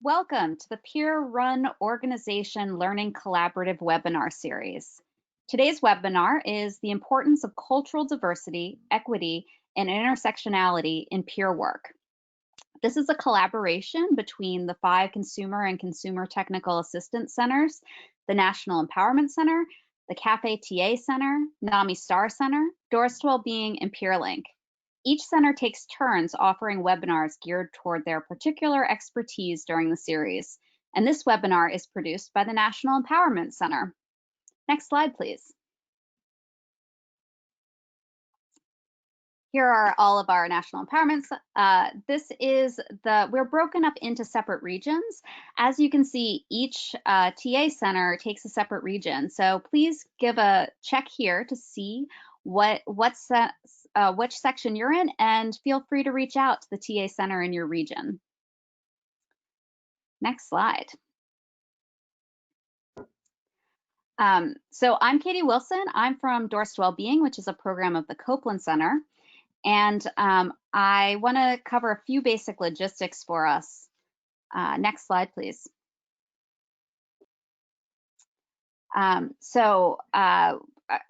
Welcome to the Peer Run Organization Learning Collaborative webinar series. Today's webinar is the importance of cultural diversity, equity, and intersectionality in peer work. This is a collaboration between the 5 Consumer and Consumer Technical Assistance Centers, the National Empowerment Center, the Cafe TA Center, NAMI Star Center, Doors to Wellbeing, and PeerLink. Each center takes turns offering webinars geared toward their particular expertise during the series, and this webinar is produced by the National Empowerment Center. Next slide, please. Here are all of our national empowerments. We're broken up into separate regions. As you can see, each TA center takes a separate region. So please give a check here to see which section you're in, and feel free to reach out to the TA center in your region. Next slide. So I'm Katie Wilson. I'm from Doors to Wellbeing, which is a program of the Copeland Center. And I want to cover a few basic logistics for us. Next slide, please.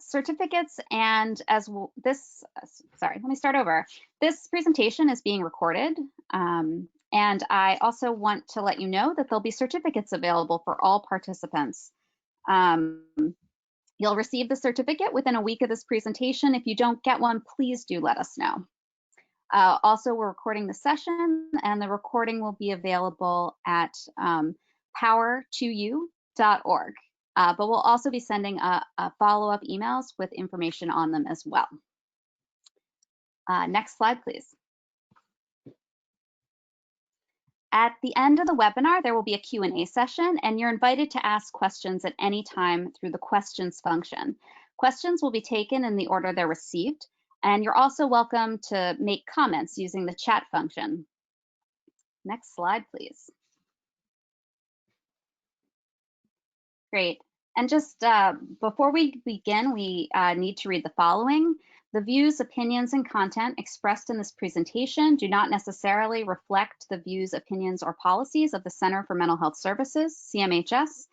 Certificates and let me start over. This presentation is being recorded. And I also want to let you know that there'll be certificates available for all participants. You'll receive the certificate within a week of this presentation. If you don't get one, please do let us know. Also, we're recording the session, and the recording will be available at power2u.org. But we'll also be sending a follow-up emails with information on them as well. Next slide, please. At the end of the webinar, there will be a Q&A session, and you're invited to ask questions at any time through the questions function. Questions will be taken in the order they're received, and you're also welcome to make comments using the chat function. Next slide, please. Great. And just before we begin, we need to read the following. The views, opinions, and content expressed in this presentation do not necessarily reflect the views, opinions, or policies of the Center for Mental Health Services, CMHS,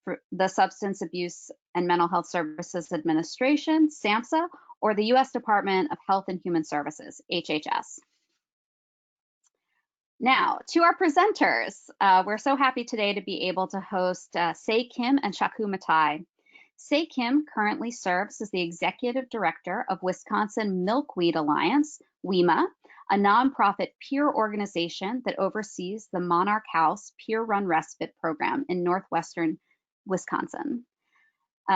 for the Substance Abuse and Mental Health Services Administration, SAMHSA, or the U.S. Department of Health and Human Services, HHS. Now, to our presenters, we're so happy today to be able to host Se Kim and Shaku Matai. Se Kim currently serves as the Executive Director of Wisconsin Milkweed Alliance, WEMA, a nonprofit peer organization that oversees the Monarch House Peer Run Respite Program in northwestern Wisconsin.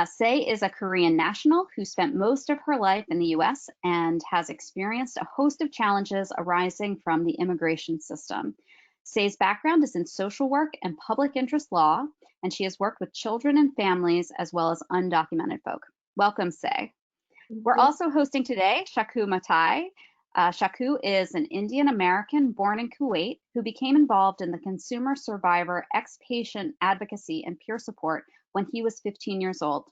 Se is a Korean national who spent most of her life in the U.S. and has experienced a host of challenges arising from the immigration system. Se's background is in social work and public interest law, and she has worked with children and families as well as undocumented folk. Welcome, Se. We're also hosting today Shaku Matai. Shaku is an Indian American born in Kuwait who became involved in the consumer survivor ex-patient advocacy and peer support when he was 15 years old.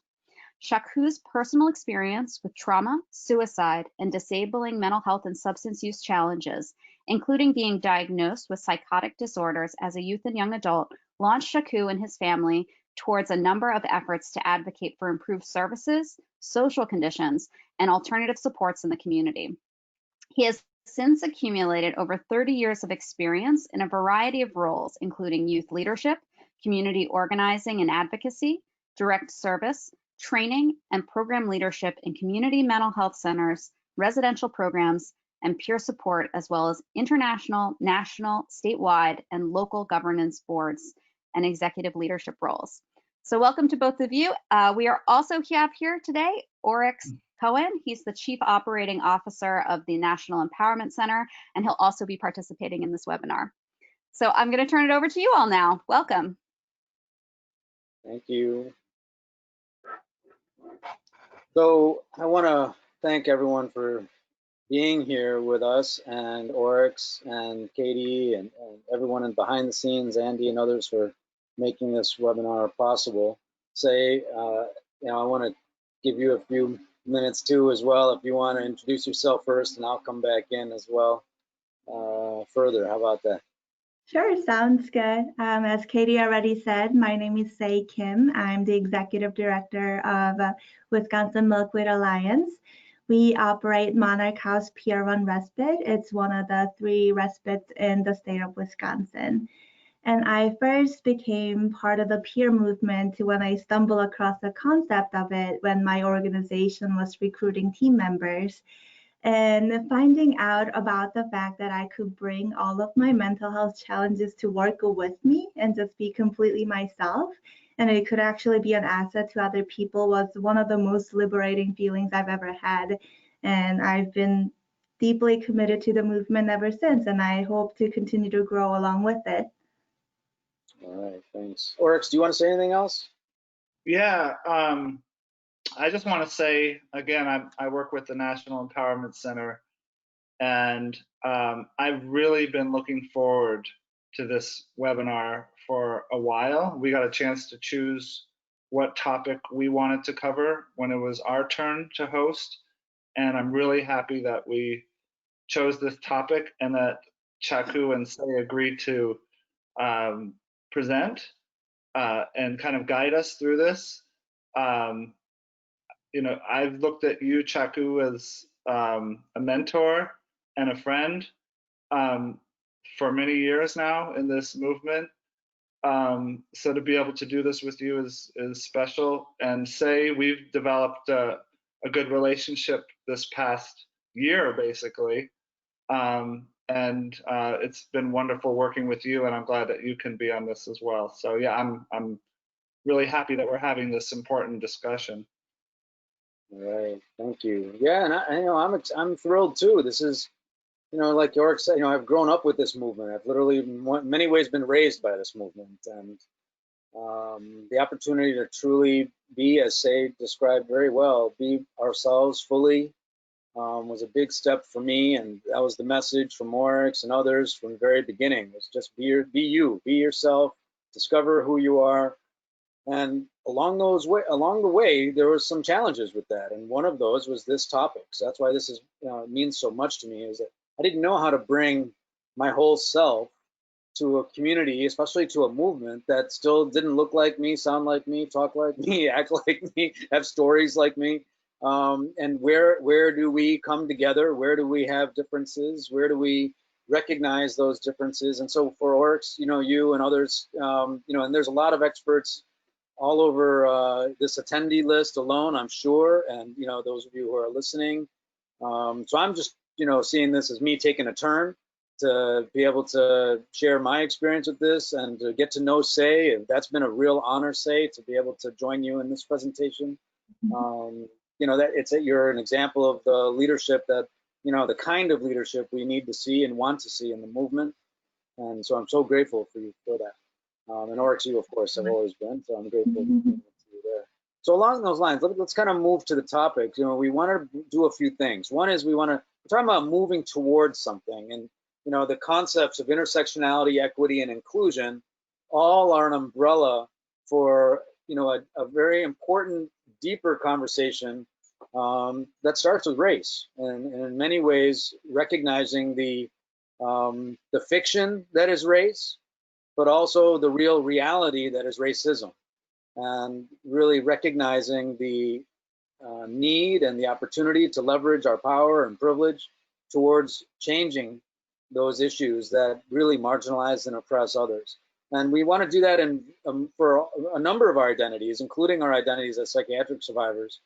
Shaku's personal experience with trauma, suicide, and disabling mental health and substance use challenges, including being diagnosed with psychotic disorders as a youth and young adult, launched Shaku and his family towards a number of efforts to advocate for improved services, social conditions, and alternative supports in the community. He has since accumulated over 30 years of experience in a variety of roles, including youth leadership, community organizing and advocacy, direct service, training, and program leadership in community mental health centers, residential programs, and peer support, as well as international, national, statewide, and local governance boards and executive leadership roles. So welcome to both of you. We are also have here today Oryx Cohen. He's the Chief Operating Officer of the National Empowerment Center, and he'll also be participating in this webinar. So I'm going to turn it over to you all now. Welcome. Thank you. So I want to thank everyone for being here with us, and Oryx and Katie and everyone in behind the scenes, Andy and others, for making this webinar possible. I want to give you a few minutes too as well if you want to introduce yourself first, and I'll come back in as well further. How about that? Sure, sounds good. As Katie already said, my name is Sei Kim. I'm the Executive Director of Wisconsin Milkweed Alliance. We operate Monarch House Peer Run Respite. It's one of the 3 respites in the state of Wisconsin. And I first became part of the peer movement when I stumbled across the concept of it when my organization was recruiting team members. And finding out about the fact that I could bring all of my mental health challenges to work with me and just be completely myself, and it could actually be an asset to other people, was one of the most liberating feelings I've ever had. And I've been deeply committed to the movement ever since, and I hope to continue to grow along with it. All right, thanks. Oryx, do you want to say anything else? Yeah, I just want to say again, I work with the National Empowerment Center, and I've really been looking forward to this webinar for a while. We got a chance to choose what topic we wanted to cover when it was our turn to host, and I'm really happy that we chose this topic and that Chaku and Sei agreed to present and kind of guide us through this. You know, I've looked at you, Chaku, as a mentor and a friend for many years now in this movement. So to be able to do this with you is special. And Sei, we've developed a good relationship this past year, basically. And it's been wonderful working with you, and I'm glad that you can be on this as well. So yeah, I'm really happy that we're having this important discussion. All right, thank you. Yeah, and you know, I'm thrilled too. This is, you know, like Yorick said, you know, I've grown up with this movement. I've literally, in many ways, been raised by this movement, and the opportunity to truly be, as Sei described very well, be ourselves fully, was a big step for me, and that was the message from Oryx and others from the very beginning. Was just be you, be yourself, discover who you are. And along the way, there was some challenges with that, and one of those was this topic. So that's why this is means so much to me. Is that I didn't know how to bring my whole self to a community, especially to a movement that still didn't look like me, sound like me, talk like me, act like me, have stories like me. And where do we come together? Where do we have differences? Where do we recognize those differences? And so for Oryx, you know, you and others, you know, and there's a lot of experts all over this attendee list alone, I'm sure, and you know, those of you who are listening. So I'm just, you know, seeing this as me taking a turn to be able to share my experience with this and to get to know Sei. And that's been a real honor, Sei, to be able to join you in this presentation. You know, that you're an example of the leadership that, you know, the kind of leadership we need to see and want to see in the movement. And so I'm so grateful for you for that. And Oryx, you, of course, have always been, so I'm grateful to you there. So along those lines, let's kind of move to the topic. You know, we want to do a few things. One is we're talking about moving towards something, and you know, the concepts of intersectionality, equity, and inclusion all are an umbrella for, you know, a very important, deeper conversation that starts with race, and in many ways recognizing the fiction that is race, but also the real reality that is racism, and really recognizing the need and the opportunity to leverage our power and privilege towards changing those issues that really marginalize and oppress others. And we want to do that for a number of our identities, including our identities as psychiatric survivors.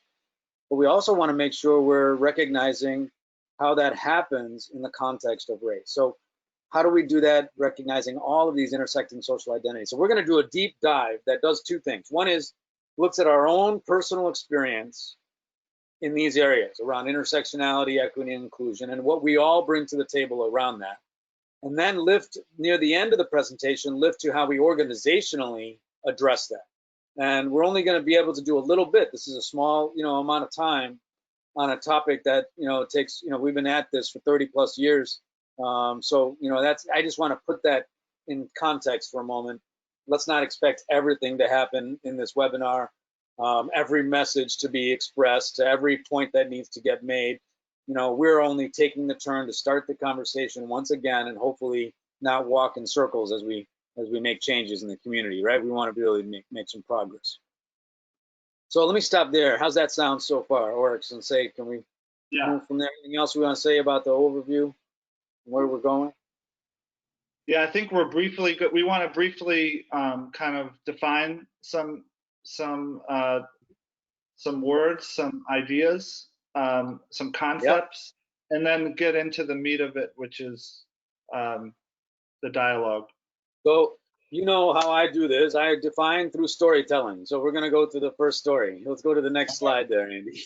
But we also want to make sure we're recognizing how that happens in the context of race. So how do we do that, recognizing all of these intersecting social identities? So we're going to do a deep dive that does two things. One is looks at our own personal experience in these areas around intersectionality, equity, and inclusion, and what we all bring to the table around that. And then lift, near the end of the presentation, lift to how we organizationally address that. And we're only going to be able to do a little bit. This is a small, you know, amount of time on a topic that, you know, takes, you know, we've been at this for 30 plus years. So, you know, I just want to put that in context for a moment. Let's not expect everything to happen in this webinar, every message to be expressed, to every point that needs to get made. You know, we're only taking the turn to start the conversation once again, and hopefully not walk in circles as we make changes in the community, right? We want to really make some progress. So let me stop there. How's that sound so far, Oryx? And say, can we move from there? Anything else we want to say about the overview, where we're going? Yeah, I think we're briefly. We want to briefly kind of define some words, some ideas, some concepts, and then get into the meat of it, which is the dialogue. So you know how I do this. I define through storytelling. So we're going to go to the first story. Let's go to the next slide there, Andy.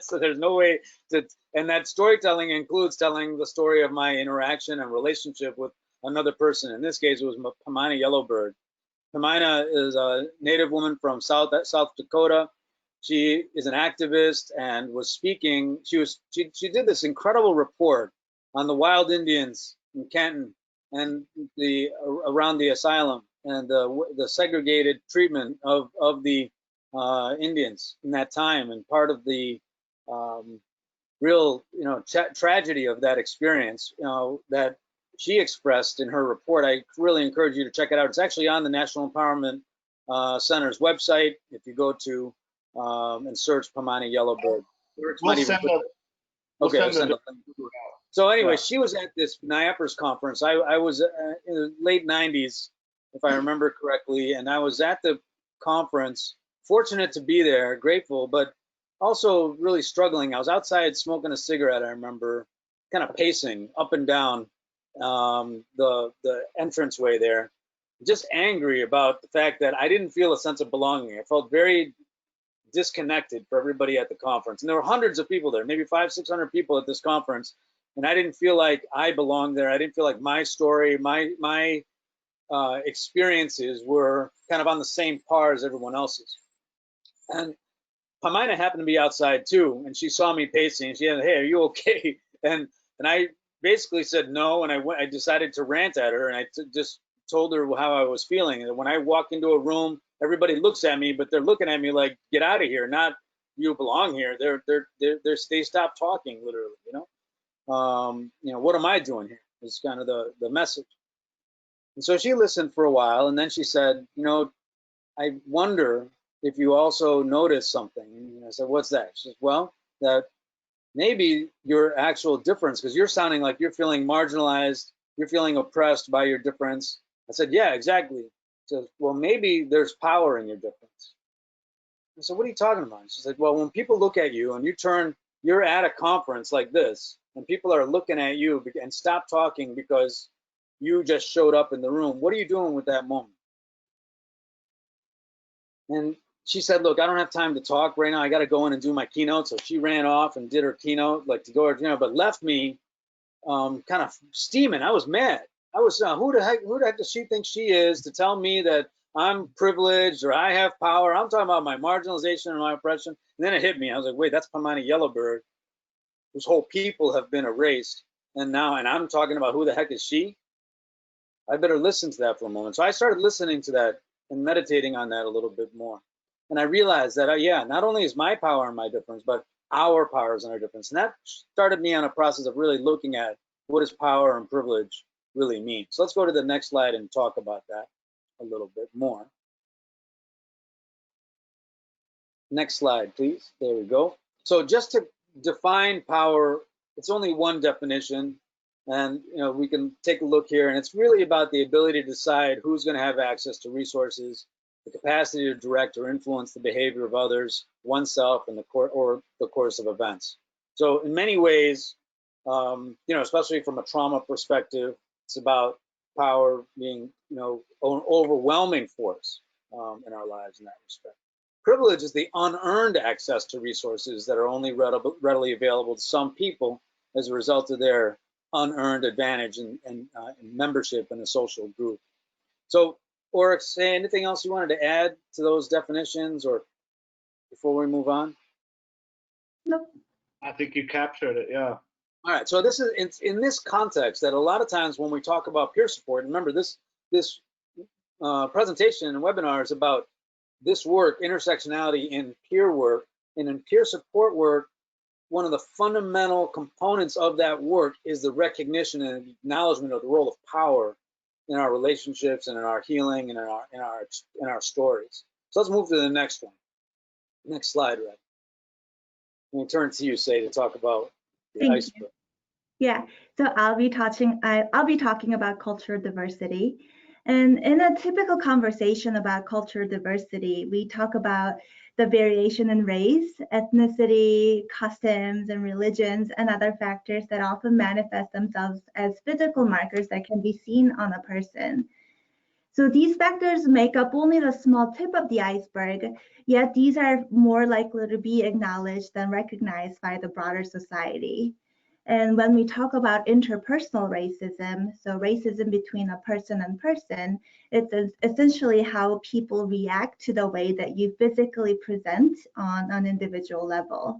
So there's no way to, and that storytelling includes telling the story of my interaction and relationship with another person. In this case, it was Pamina Yellowbird. Pamina is a Native woman from South Dakota. She is an activist and was speaking. She did this incredible report on the wild Indians in Canton and around the asylum and the segregated treatment of the Indians in that time, and part of the real tragedy of that experience that she expressed in her report. I really encourage you to check it out. It's actually on the National Empowerment Center's website. If you go to and search Pamina Yellowbird, So anyway, she was at this NIAPRS conference. I was in the late 90s, if I remember correctly, and I was at the conference, fortunate to be there, grateful, but also really struggling. I was outside smoking a cigarette, I remember, kind of pacing up and down the entranceway there, just angry about the fact that I didn't feel a sense of belonging. I felt very disconnected for everybody at the conference. And there were hundreds of people there, maybe 500-600 people at this conference. And I didn't feel like I belonged there. I didn't feel like my story, my experiences were kind of on the same par as everyone else's. And Pamina happened to be outside too, and she saw me pacing. And she said, "Hey, are you okay?" And I basically said no, and I decided to rant at her, and I just told her how I was feeling. And when I walk into a room, everybody looks at me, but they're looking at me like, "Get out of here!" Not "You belong here." They stop talking, literally. What am I doing here? Is kind of the message. And so she listened for a while, and then she said, "I wonder if you also notice something." And I said, "What's that?" She said, "Well, that maybe your actual difference, because you're sounding like you're feeling marginalized, you're feeling oppressed by your difference." I said, "Yeah, exactly." She said, "Well, maybe there's power in your difference." I said, "What are you talking about?" She said, "Well, when people look at you and you're at a conference like this, and people are looking at you and stop talking because you just showed up in the room, what are you doing with that moment?" And she said, "Look, I don't have time to talk right now. I got to go in and do my keynote." So she ran off and did her keynote, like to go, but left me kind of steaming. I was mad. I was, who the heck does she think she is to tell me that I'm privileged or I have power? I'm talking about my marginalization and my oppression. And then it hit me. I was like, wait, that's Pamina Yellowbird, whose whole people have been erased. And I'm talking about who the heck is she? I better listen to that for a moment. So I started listening to that and meditating on that a little bit more. And I realized that, not only is my power and my difference, but our powers and our difference. And that started me on a process of really looking at what does power and privilege really mean. So let's go to the next slide and talk about that a little bit more. Next slide, please. There we go. So just to define power, it's only one definition. And we can take a look here, and it's really about the ability to decide who's going to have access to resources, the capacity to direct or influence the behavior of others, oneself, and the course of events. So in many ways, especially from a trauma perspective, it's about power being, an overwhelming force in our lives in that respect. Privilege is the unearned access to resources that are only readily available to some people as a result of their unearned advantage and membership in a social group. So, Oryx, anything else you wanted to add to those definitions, or before we move on? Nope. I think you captured it, yeah. All right, so this is in this context that a lot of times when we talk about peer support, remember this presentation and webinar is about this work, intersectionality in peer work, and in peer support work, one of the fundamental components of that work is the recognition and acknowledgement of the role of power in our relationships and in our healing and in our stories. So let's move to the next one. Next slide, Red. Let me turn to you, Say, to talk about the iceberg. Yeah, so I'll be talking about cultural diversity. And in a typical conversation about cultural diversity, we talk about the variation in race, ethnicity, customs, and religions, and other factors that often manifest themselves as physical markers that can be seen on a person. So these factors make up only the small tip of the iceberg, yet these are more likely to be acknowledged than recognized by the broader society. And when we talk about interpersonal racism, so racism between a person and person, it's essentially how people react to the way that you physically present on an individual level.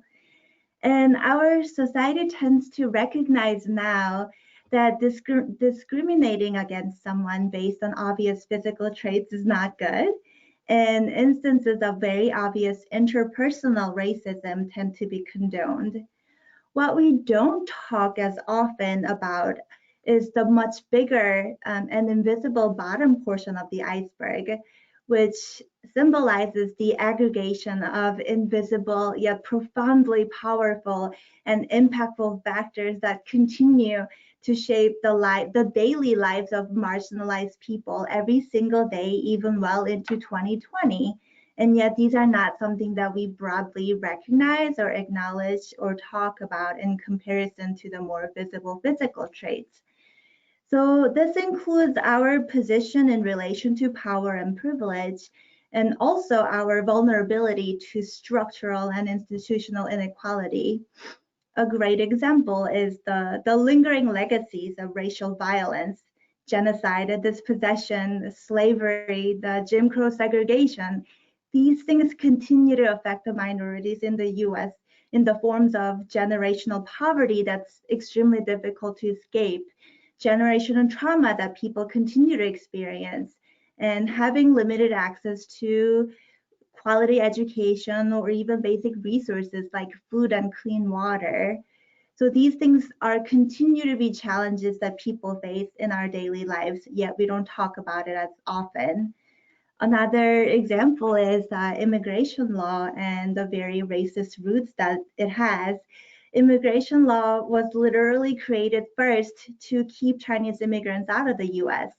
And our society tends to recognize now that discriminating against someone based on obvious physical traits is not good. And instances of very obvious interpersonal racism tend to be condoned. What we don't talk as often about is the much bigger and invisible bottom portion of the iceberg, which symbolizes the aggregation of invisible yet profoundly powerful and impactful factors that continue to shape the daily lives of marginalized people every single day, even well into 2020. And yet these are not something that we broadly recognize or acknowledge or talk about in comparison to the more visible physical traits. So this includes our position in relation to power and privilege, and also our vulnerability to structural and institutional inequality. A great example is the lingering legacies of racial violence, genocide, dispossession, slavery, the Jim Crow segregation. These things continue to affect the minorities in the US in the forms of generational poverty that's extremely difficult to escape, generational trauma that people continue to experience, and having limited access to quality education or even basic resources like food and clean water. So these things continue to be challenges that people face in our daily lives, yet we don't talk about it as often. Another example is immigration law and the very racist roots that it has. Immigration law was literally created first to keep Chinese immigrants out of the US.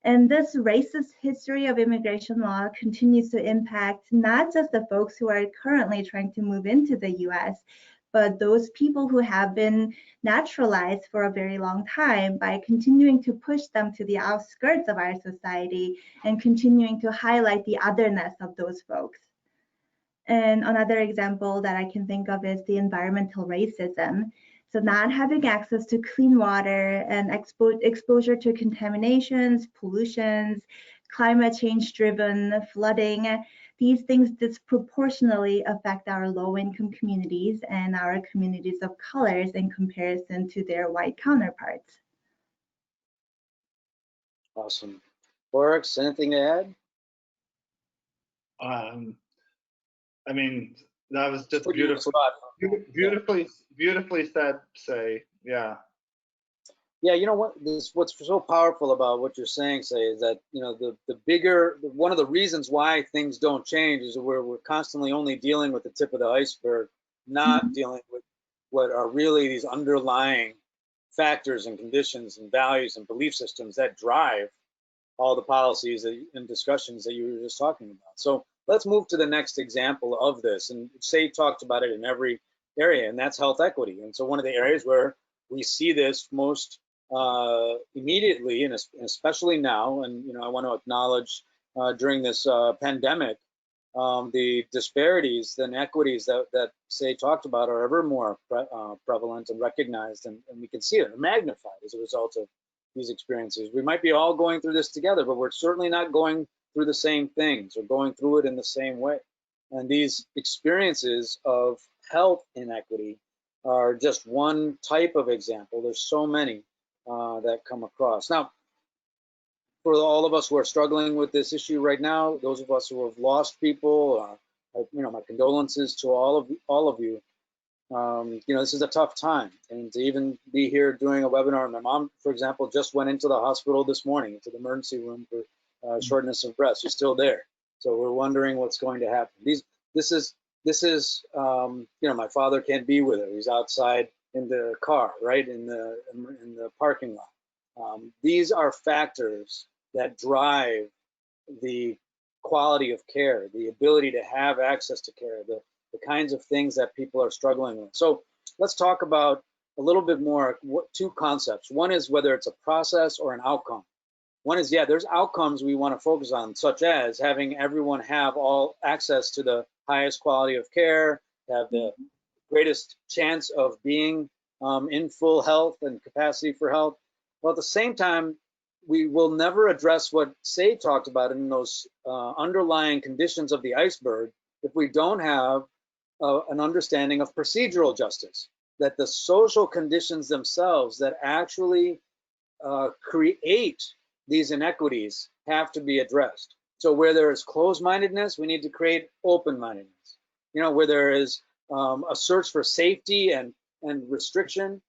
And this racist history of immigration law continues to impact not just the folks who are currently trying to move into the US, but those people who have been naturalized for a very long time by continuing to push them to the outskirts of our society and continuing to highlight the otherness of those folks. And another example that I can think of is the environmental racism. So not having access to clean water and exposure to contaminations, pollutions, climate change driven flooding, these things disproportionately affect our low-income communities and our communities of colors in comparison to their white counterparts. Awesome. Oryx, anything to add? I mean, that was just beautifully said, Say. Yeah. Yeah, you know what? What's so powerful about what you're saying, Say, is that one of the reasons why things don't change is we're constantly only dealing with the tip of the iceberg, not dealing with what are really these underlying factors and conditions and values and belief systems that drive all the policies and discussions that you were just talking about. So let's move to the next example of this. And Say talked about it in every area, and that's health equity. And so one of the areas where we see this most immediately, and especially now, and I want to acknowledge during this pandemic, the disparities and inequities that Say talked about are ever more prevalent and recognized, and we can see it magnified as a result of these experiences. We might be all going through this together, but we're certainly not going through the same things or going through it in the same way. And these experiences of health inequity are just one type of example. There's so many that come across. Now, for all of us who are struggling with this issue right now, those of us who have lost people, my condolences to all of you. This is a tough time, and to even be here doing a webinar. My mom, for example, just went into the hospital this morning, into the emergency room for shortness of breath. She's still there, so we're wondering what's going to happen. This is my father can't be with her. He's outside in the car, right in the parking lot. These are factors that drive the quality of care, the ability to have access to care, the kinds of things that people are struggling with. So let's talk about a little bit more, two concepts. One is whether it's a process or an outcome. One is, there's outcomes we want to focus on, such as having everyone have all access to the highest quality of care, have the greatest chance of being in full health and capacity for health. Well, at the same time, we will never address what Say talked about in those underlying conditions of the iceberg if we don't have an understanding of procedural justice, that the social conditions themselves that actually create these inequities have to be addressed. So where there is closed-mindedness, we need to create open-mindedness. Where there is a search for safety and restriction,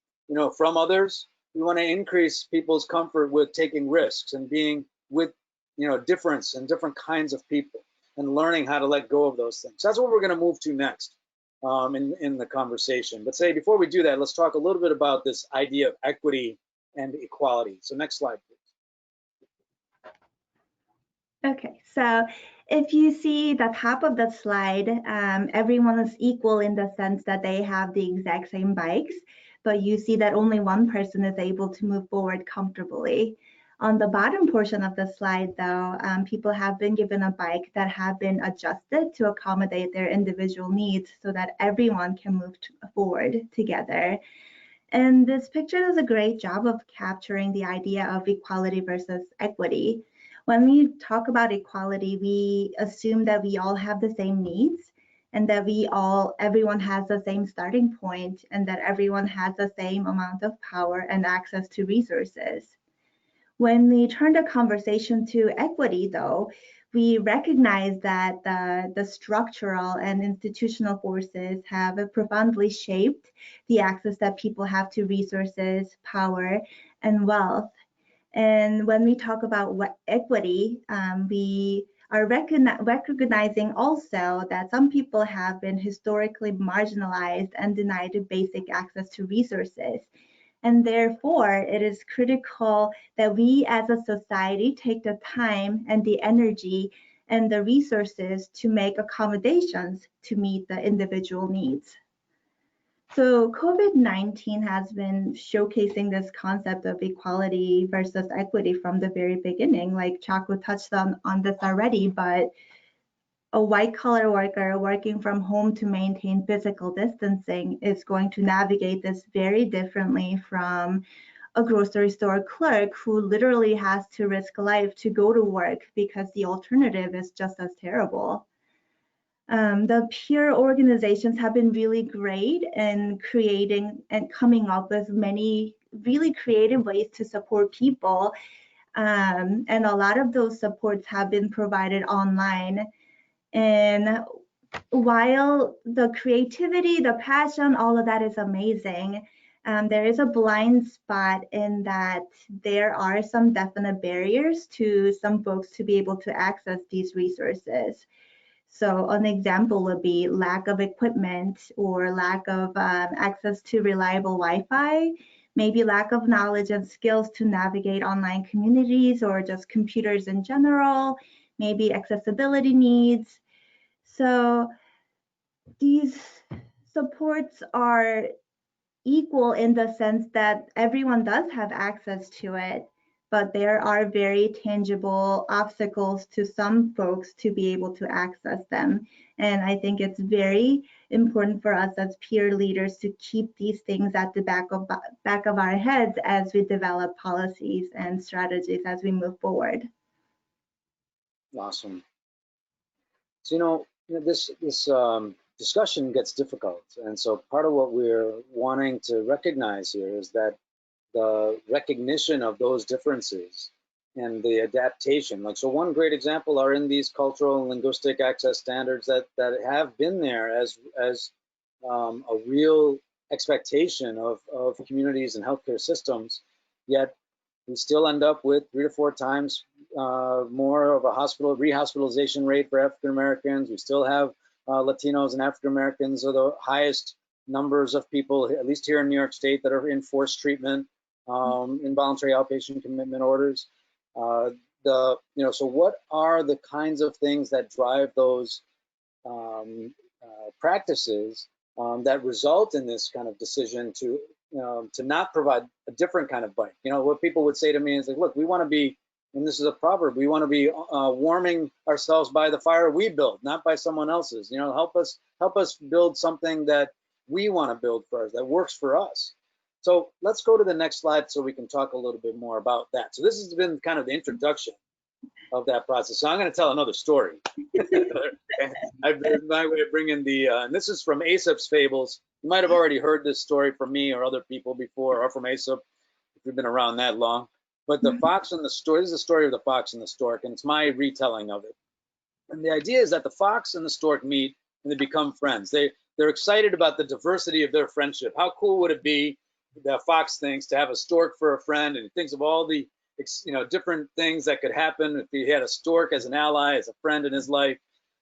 from others, we want to increase people's comfort with taking risks and being with, difference and different kinds of people and learning how to let go of those things. So that's what we're going to move to next in the conversation. But Say, before we do that, let's talk a little bit about this idea of equity and equality. So next slide, please. Okay, so if you see the top of the slide, everyone is equal in the sense that they have the exact same bikes, but you see that only one person is able to move forward comfortably. On the bottom portion of the slide, though, people have been given a bike that have been adjusted to accommodate their individual needs so that everyone can move forward together. And this picture does a great job of capturing the idea of equality versus equity. When we talk about equality, we assume that we all have the same needs and that everyone has the same starting point and that everyone has the same amount of power and access to resources. When we turn the conversation to equity, though, we recognize that the structural and institutional forces have profoundly shaped the access that people have to resources, power, and wealth. And when we talk about equity, we are recognizing also that some people have been historically marginalized and denied basic access to resources. And therefore, it is critical that we as a society take the time and the energy and the resources to make accommodations to meet the individual needs. So COVID-19 has been showcasing this concept of equality versus equity from the very beginning. Like Chaco touched on this already, but a white-collar worker working from home to maintain physical distancing is going to navigate this very differently from a grocery store clerk who literally has to risk life to go to work because the alternative is just as terrible. The peer organizations have been really great in creating and coming up with many really creative ways to support people. And a lot of those supports have been provided online. And while the creativity, the passion, all of that is amazing, there is a blind spot in that there are some definite barriers to some folks to be able to access these resources. So an example would be lack of equipment or lack of access to reliable Wi-Fi, maybe lack of knowledge and skills to navigate online communities or just computers in general, maybe accessibility needs. So these supports are equal in the sense that everyone does have access to it, but there are very tangible obstacles to some folks to be able to access them. And I think it's very important for us as peer leaders to keep these things at the back of our heads as we develop policies and strategies as we move forward. Awesome. So this discussion gets difficult, and so part of what we're wanting to recognize here is that the recognition of those differences and the adaptation. So one great example are in these cultural and linguistic access standards that have been there as a real expectation of communities and healthcare systems, yet we still end up with 3 to 4 times more of a rehospitalization rate for African Americans. We still have Latinos and African Americans are the highest numbers of people, at least here in New York State, that are in forced treatment, involuntary outpatient commitment orders. So what are the kinds of things that drive those practices that result in this kind of decision to not provide a different kind of bike? What people would say to me is like, look, we want to be, and this is a proverb, we want to be warming ourselves by the fire we build, not by someone else's. Help us build something that we want to build for us, that works for us. So let's go to the next slide so we can talk a little bit more about that. So this has been kind of the introduction of that process. So I'm going to tell another story. My way of bringing and this is from Aesop's Fables. You might have already heard this story from me or other people before, or from Aesop, if you've been around that long. But the Fox and the Stork, this is the story of the Fox and the Stork, and it's my retelling of it. And the idea is that the Fox and the Stork meet and they become friends. They're excited about the diversity of their friendship. How cool would it be, the Fox thinks, to have a stork for a friend, and he thinks of all the different things that could happen if he had a stork as an ally, as a friend in his life.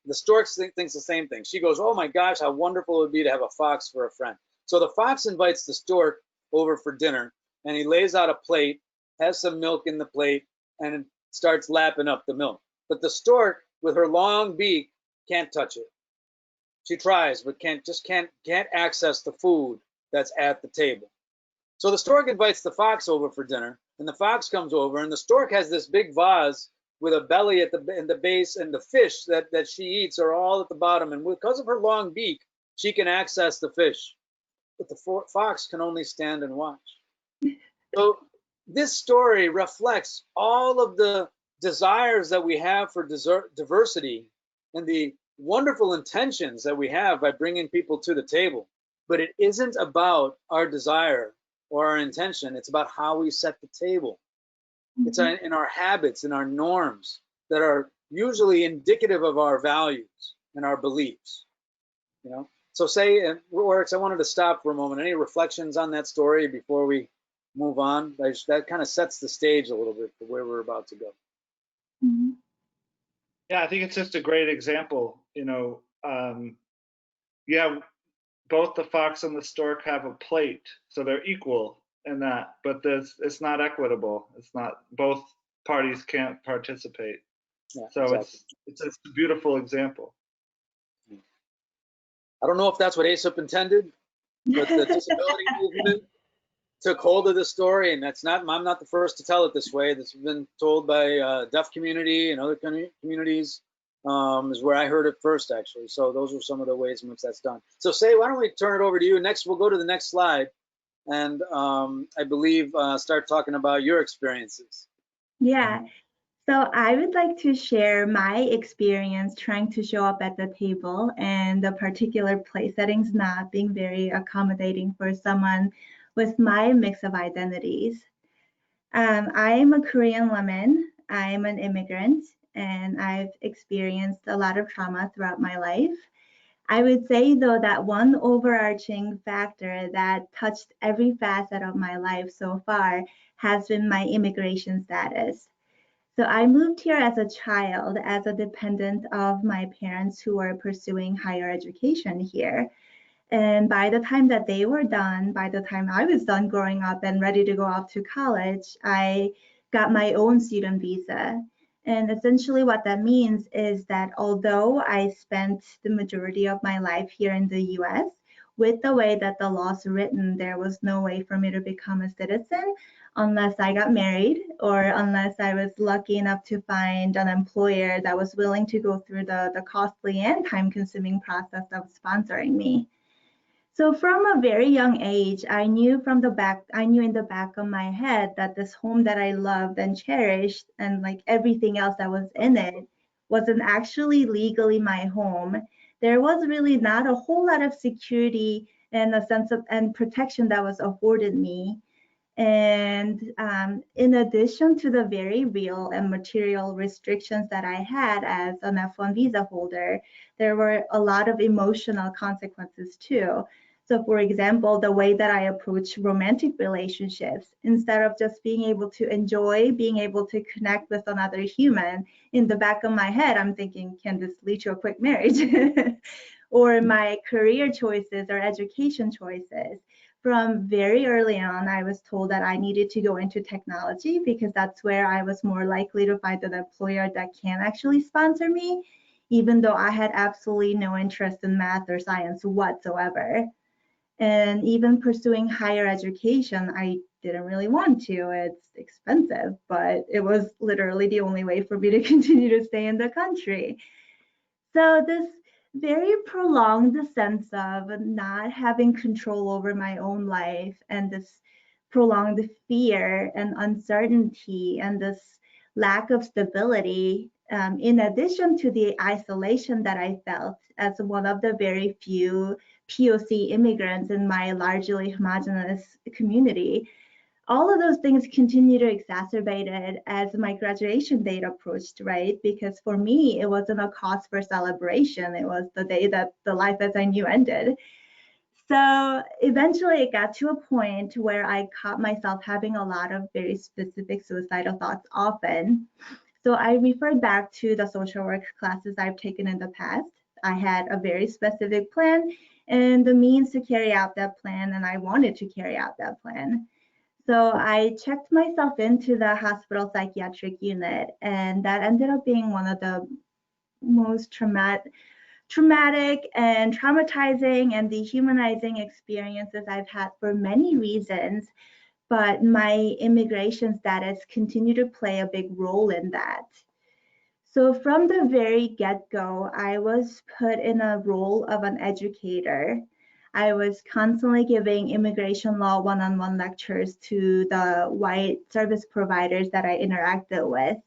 The stork thinks the same thing. She goes, oh my gosh, how wonderful it would be to have a fox for a friend. So the fox invites the stork over for dinner, and he lays out a plate, has some milk in the plate, and starts lapping up the milk. But the stork, with her long beak, can't touch it. She tries, but can't access the food that's at the table. So the stork invites the fox over for dinner, and the fox comes over, and the stork has this big vase with a belly in the base, and the fish that she eats are all at the bottom. And because of her long beak, she can access the fish, but the fox can only stand and watch. So this story reflects all of the desires that we have for diversity and the wonderful intentions that we have by bringing people to the table. But it isn't about our desire or our intention. It's about how we set the table. It's in our habits, in our norms that are usually indicative of our values and our beliefs. So Oryx, I wanted to stop for a moment. Any reflections on that story before we move on? That kind of sets the stage a little bit for where we're about to go. Yeah, I think it's just a great example. Both the fox and the stork have a plate, so they're equal in that, but it's not equitable. It's not, both parties can't participate. Yeah, so exactly. It's a beautiful example. I don't know if that's what Aesop intended, but the disability movement took hold of the story, and I'm not the first to tell it this way. This has been told by deaf community and other communities. Is where I heard it first, actually. So those are some of the ways in which that's done. So why don't we turn it over to you? Next, we'll go to the next slide, and I believe start talking about your experiences. Yeah, so I would like to share my experience trying to show up at the table and the particular place settings not being very accommodating for someone with my mix of identities. I'm a Korean woman. I'm an immigrant, and I've experienced a lot of trauma throughout my life. I would say, though, that one overarching factor that touched every facet of my life so far has been my immigration status. So I moved here as a child, as a dependent of my parents who were pursuing higher education here. And by the time that they were done, by the time I was done growing up and ready to go off to college, I got my own student visa. And essentially what that means is that although I spent the majority of my life here in the US, with the way that the law's written, there was no way for me to become a citizen unless I got married or unless I was lucky enough to find an employer that was willing to go through the costly and time-consuming process of sponsoring me. So from a very young age, I knew in the back of my head that this home that I loved and cherished and like everything else that was in it wasn't actually legally my home. There was really not a whole lot of security and a sense of and protection that was afforded me. And in addition to the very real and material restrictions that I had as an F1 visa holder, there were a lot of emotional consequences too. So for example, the way that I approach romantic relationships, instead of just being able to enjoy, being able to connect with another human, in the back of my head, I'm thinking, can this lead to a quick marriage? Or my career choices or education choices. From very early on, I was told that I needed to go into technology because that's where I was more likely to find an employer that can actually sponsor me, even though I had absolutely no interest in math or science whatsoever. And even pursuing higher education, I didn't really want to. It's expensive, but it was literally the only way for me to continue to stay in the country. So this very prolonged sense of not having control over my own life, and this prolonged fear and uncertainty and this lack of stability, in addition to the isolation that I felt as one of the very few POC immigrants in my largely homogenous community, all of those things continue to exacerbate it as my graduation date approached, right? Because for me, it wasn't a cause for celebration. It was the day that the life as I knew ended. So eventually it got to a point where I caught myself having a lot of very specific suicidal thoughts often. So I referred back to the social work classes I've taken in the past. I had a very specific plan and the means to carry out that plan, and I wanted to carry out that plan. So I checked myself into the hospital psychiatric unit, and that ended up being one of the most traumatic and traumatizing and dehumanizing experiences I've had for many reasons. But my immigration status continued to play a big role in that. So from the very get-go, I was put in a role of an educator. I was constantly giving immigration law one-on-one lectures to the white service providers that I interacted with.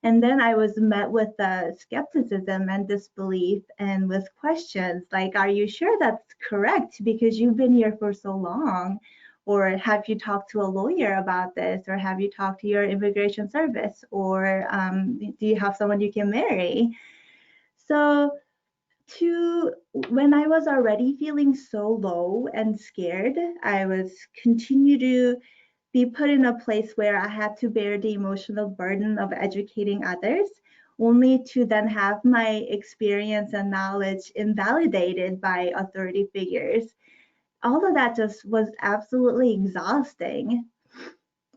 And then I was met with skepticism and disbelief and with questions like, are you sure that's correct because you've been here for so long? Or have you talked to a lawyer about this? Or have you talked to your immigration service? Or do you have someone you can marry? So when I was already feeling so low and scared, I was continue to be put in a place where I had to bear the emotional burden of educating others, only to then have my experience and knowledge invalidated by authority figures. All of that just was absolutely exhausting.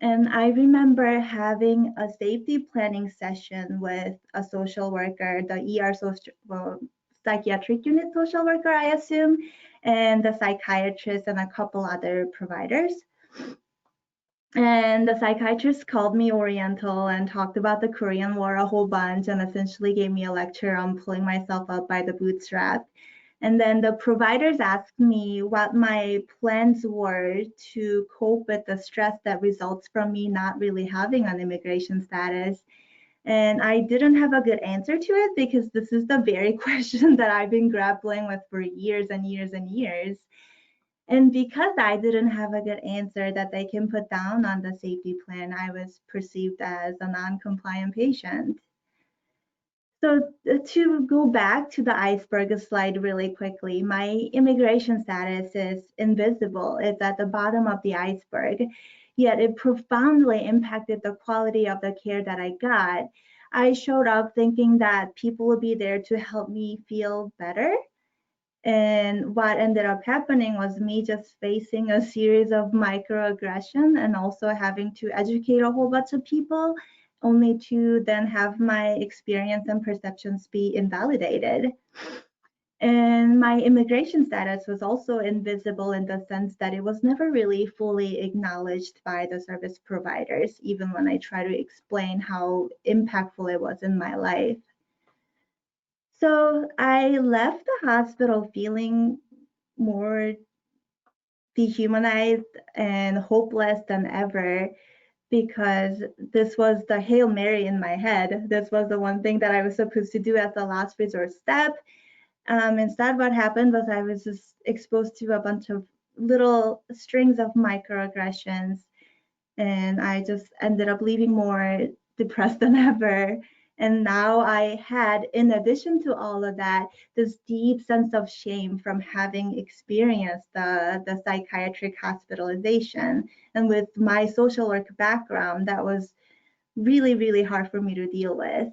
And I remember having a safety planning session with a social worker, the psychiatric unit social worker, I assume, and the psychiatrist and a couple other providers. And the psychiatrist called me Oriental and talked about the Korean War a whole bunch and essentially gave me a lecture on pulling myself up by the bootstrap. And then the providers asked me what my plans were to cope with the stress that results from me not really having an immigration status. And I didn't have a good answer to it because this is the very question that I've been grappling with for years and years and years. And because I didn't have a good answer that they can put down on the safety plan, I was perceived as a non-compliant patient. So to go back to the iceberg slide really quickly, my immigration status is invisible. It's at the bottom of the iceberg, yet it profoundly impacted the quality of the care that I got. I showed up thinking that people would be there to help me feel better. And what ended up happening was me just facing a series of microaggression and also having to educate a whole bunch of people, only to then have my experience and perceptions be invalidated. And my immigration status was also invisible in the sense that it was never really fully acknowledged by the service providers, even when I try to explain how impactful it was in my life. So I left the hospital feeling more dehumanized and hopeless than ever because this was the Hail Mary in my head. This was the one thing that I was supposed to do as a last resort step. Instead, what happened was I was just exposed to a bunch of little strings of microaggressions And I just ended up leaving more depressed than ever. And now I had, in addition to all of that, this deep sense of shame from having experienced the psychiatric hospitalization. And with my social work background, that was really, really hard for me to deal with.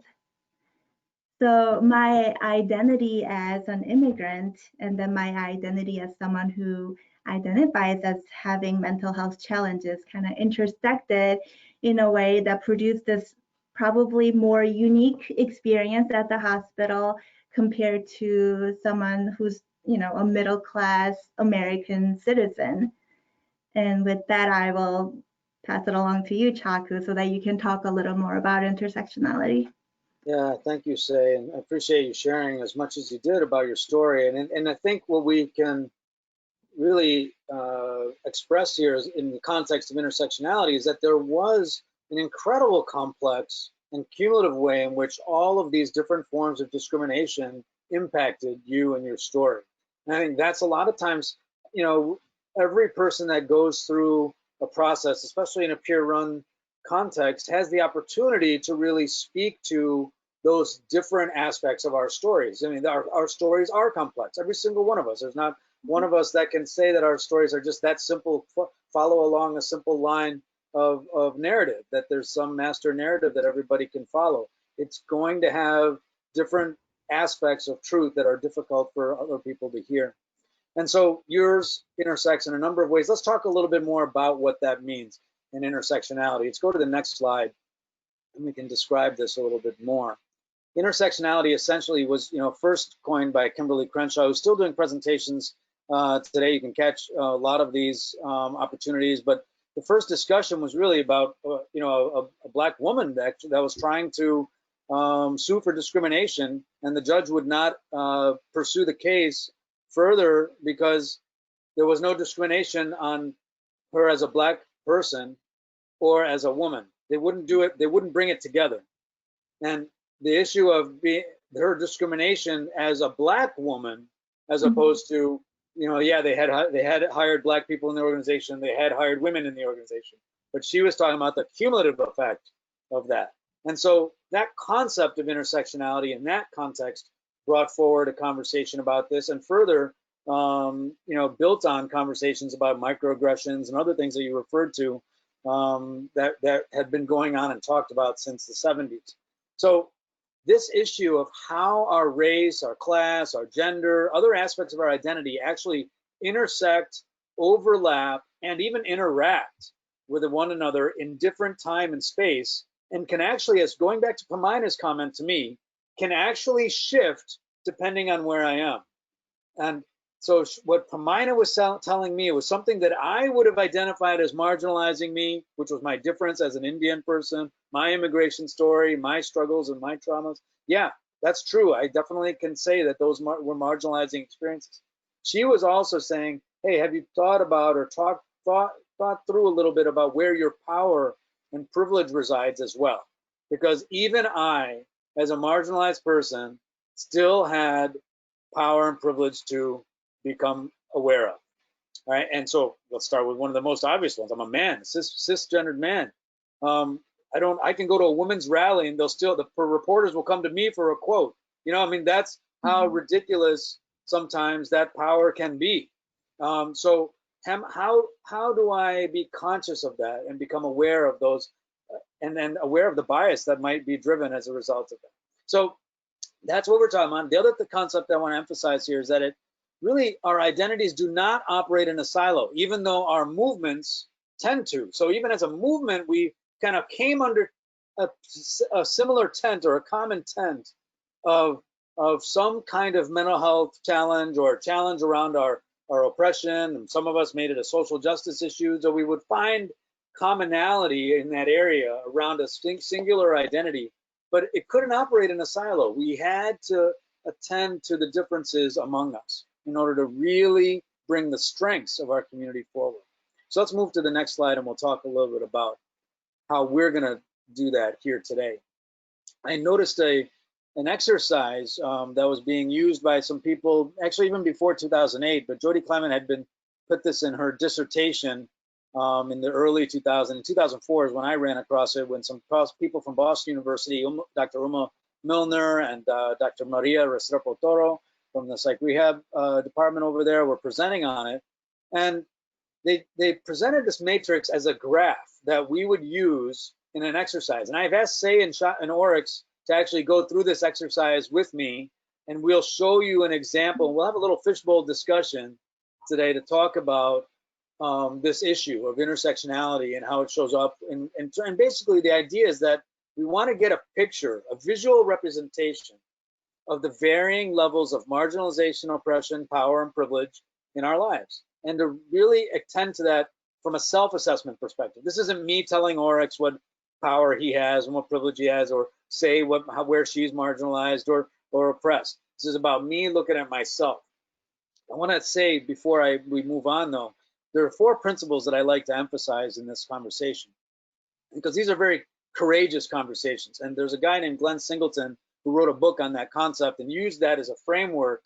So my identity as an immigrant, and then my identity as someone who identifies as having mental health challenges, kind of intersected in a way that produced this probably more unique experience at the hospital compared to someone who's, you know, a middle class American citizen. And with that, I will pass it along to you, Chaku, so that you can talk a little more about intersectionality. Yeah, thank you, Say, and I appreciate you sharing as much as you did about your story. And I think what we can really express here is, in the context of intersectionality, is that there was an incredible complex and cumulative way in which all of these different forms of discrimination impacted you and your story. And I think that's a lot of times, you know, every person that goes through a process, especially in a peer-run context, has the opportunity to really speak to those different aspects of our stories. I mean, our stories are complex, every single one of us. There's not one of us that can say that our stories are just that simple, follow along a simple line of narrative, that there's some master narrative that everybody can follow. It's going to have different aspects of truth that are difficult for other people to hear. And so yours intersects in a number of ways. Let's talk a little bit more about what that means in intersectionality. Let's go to the next slide, and we can describe this a little bit more. Intersectionality essentially was, you know, first coined by Kimberly Crenshaw, who's still doing presentations today. You can catch a lot of these opportunities, but the first discussion was really about, you know, a black woman that was trying to sue for discrimination, and the judge would not pursue the case further because there was no discrimination on her as a black person or as a woman. They wouldn't do it. They wouldn't bring it together. And the issue of her discrimination as a black woman, as opposed to, you know, yeah, they had hired black people in the organization, they had hired women in the organization, but she was talking about the cumulative effect of that. And so that concept of intersectionality in that context brought forward a conversation about this, and further, you know, built on conversations about microaggressions and other things that you referred to that had been going on and talked about since the 70s. So this issue of how our race, our class, our gender, other aspects of our identity actually intersect, overlap, and even interact with one another in different time and space, and can actually, as going back to Pamina's comment to me, can actually shift depending on where I am. And so what Pamina was telling me was something that I would have identified as marginalizing me, which was my difference as an Indian person, my immigration story, my struggles and my traumas. Yeah, that's true. I definitely can say that those were marginalizing experiences. She was also saying, hey, have you thought about or thought through a little bit about where your power and privilege resides as well? Because even I, as a marginalized person, still had power and privilege to become aware of. All right, and so let's start with one of the most obvious ones. I'm a man, cisgendered man. I can go to a women's rally and the reporters will come to me for a quote. You know, I mean, that's how ridiculous sometimes that power can be. So how do I be conscious of that and become aware of those, and then aware of the bias that might be driven as a result of that? So that's what we're talking about. The other concept I want to emphasize here is that our identities do not operate in a silo, even though our movements tend to. So even as a movement, we kind of came under a similar tent or a common tent of some kind of mental health challenge or challenge around our oppression. And some of us made it a social justice issue. So we would find commonality in that area around a singular identity, but it couldn't operate in a silo. We had to attend to the differences among us in order to really bring the strengths of our community forward. So let's move to the next slide, and we'll talk a little bit about how we're going to do that here today. I noticed an exercise that was being used by some people, actually even before 2008, but Jodie Clement had put this in her dissertation in the early 2000s. In 2004 is when I ran across it, when some people from Boston University, Dr. Uma Milner and Dr. Maria Restrepo Toro from the psych rehab department over there were presenting on it. And they presented this matrix as a graph that we would use in an exercise. And I've asked Say and Oryx to actually go through this exercise with me, and we'll show you an example. We'll have a little fishbowl discussion today to talk about this issue of intersectionality and how it shows up. And basically the idea is that we want to get a picture, a visual representation of the varying levels of marginalization, oppression, power, and privilege in our lives, and to really attend to that from a self-assessment perspective. This isn't me telling Oryx what power he has and what privilege he has, or say where she's marginalized or oppressed. This is about me looking at myself. I want to say before we move on, though, there are 4 principles that I like to emphasize in this conversation, because these are very courageous conversations. And there's a guy named Glenn Singleton who wrote a book on that concept and used that as a framework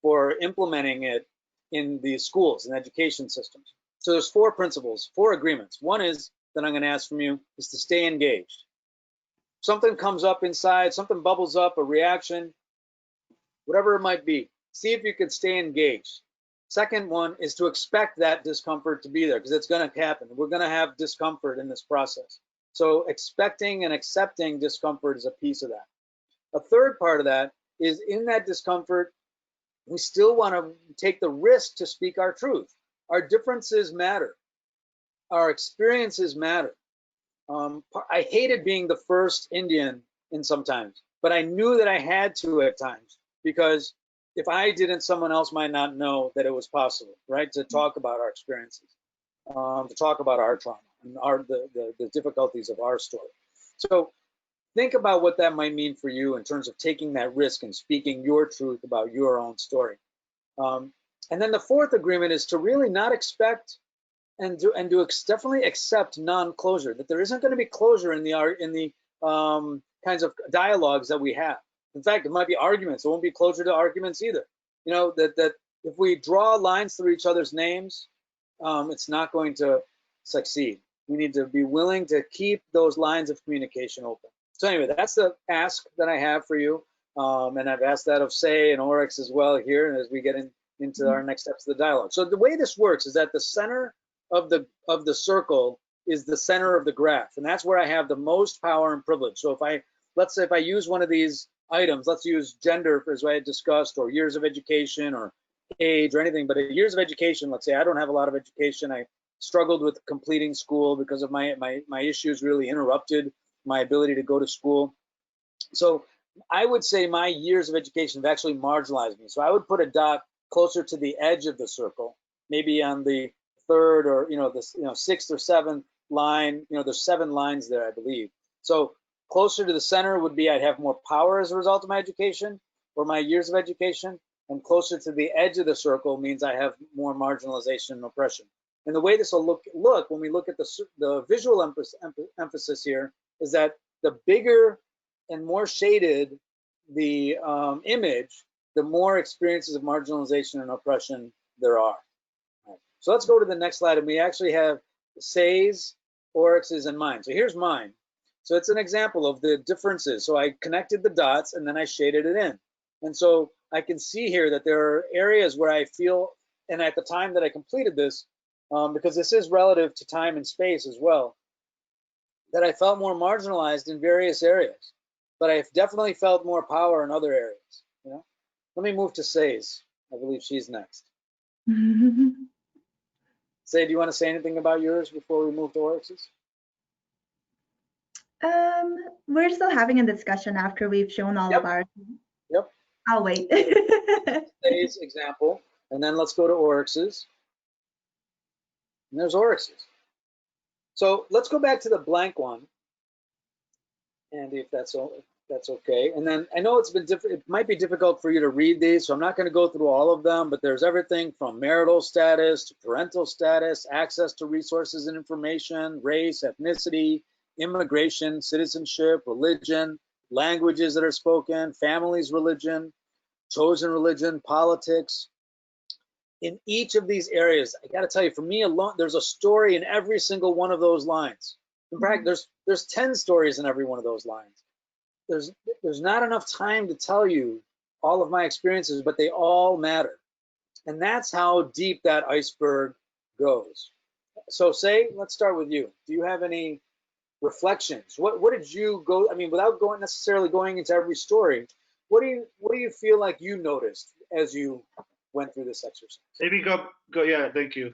for implementing it in the schools and education systems. So there's 4 principles, 4 agreements. One is that I'm going to ask from you is to stay engaged. Something comes up inside, something bubbles up, a reaction, whatever it might be, see if you can stay engaged. Second one is to expect that discomfort to be there, because it's going to happen. We're going to have discomfort in this process. So expecting and accepting discomfort is a piece of that. A third part of that is, in that discomfort, we still want to take the risk to speak our truth. Our differences matter. Our experiences matter. I hated being the first Indian in sometimes, but I knew that I had to at times, because if I didn't, someone else might not know that it was possible, right? To talk about our experiences, to talk about our trauma and the difficulties of our story. So think about what that might mean for you in terms of taking that risk and speaking your truth about your own story. And then the 4th agreement is to really not expect and definitely accept non-closure, that there isn't going to be closure in the kinds of dialogues that we have. In fact, it might be arguments. There won't be closure to arguments either. You know, that if we draw lines through each other's names, it's not going to succeed. We need to be willing to keep those lines of communication open. So anyway, that's the ask that I have for you. And I've asked that of Say and Oryx as well here, and as we get into our next steps of the dialogue. So the way this works is that the center of the circle is the center of the graph, and that's where I have the most power and privilege. So let's say if I use one of these items, let's use gender as I discussed, or years of education, or age, or anything, but years of education, let's say I don't have a lot of education. I struggled with completing school because of my issues really interrupted my ability to go to school. So I would say my years of education have actually marginalized me. So I would put a dot closer to the edge of the circle, maybe on the 3rd or the 6th or 7th line. There's 7 lines there, I believe. So closer to the center would be I'd have more power as a result of my education or my years of education, and closer to the edge of the circle means I have more marginalization and oppression. And the way this will look when we look at the visual emphasis here is that the bigger and more shaded the image, the more experiences of marginalization and oppression there are. So let's go to the next slide, and we actually have Say's, Oryx's, and mine. So here's mine. So it's an example of the differences. So I connected the dots and then I shaded it in. And so I can see here that there are areas where I feel, and at the time that I completed this, because this is relative to time and space as well, that I felt more marginalized in various areas, but I've definitely felt more power in other areas. Let me move to Say's. I believe she's next. Say, do you want to say anything about yours before we move to Oryx's? We're still having a discussion after we've shown all of ours. Yep. I'll wait. Say's example, and then let's go to Oryx's. And there's Oryx's. So let's go back to the blank one, Andy, if that's okay. And then I know it might be difficult for you to read these, so I'm not going to go through all of them, but there's everything from marital status to parental status, access to resources and information, race, ethnicity, immigration, citizenship, religion, languages that are spoken, families, religion, chosen religion, politics, in each of these areas, I got to tell you, for me alone, there's a story in every single one of those lines. In fact, there's 10 stories in every one of those lines. There's not enough time to tell you all of my experiences, but they all matter. And that's how deep that iceberg goes. So let's start with you. Do you have any reflections? What did you go, I mean, without necessarily going into every story, what do you feel like you noticed as you went through this exercise? Maybe go. Yeah, thank you.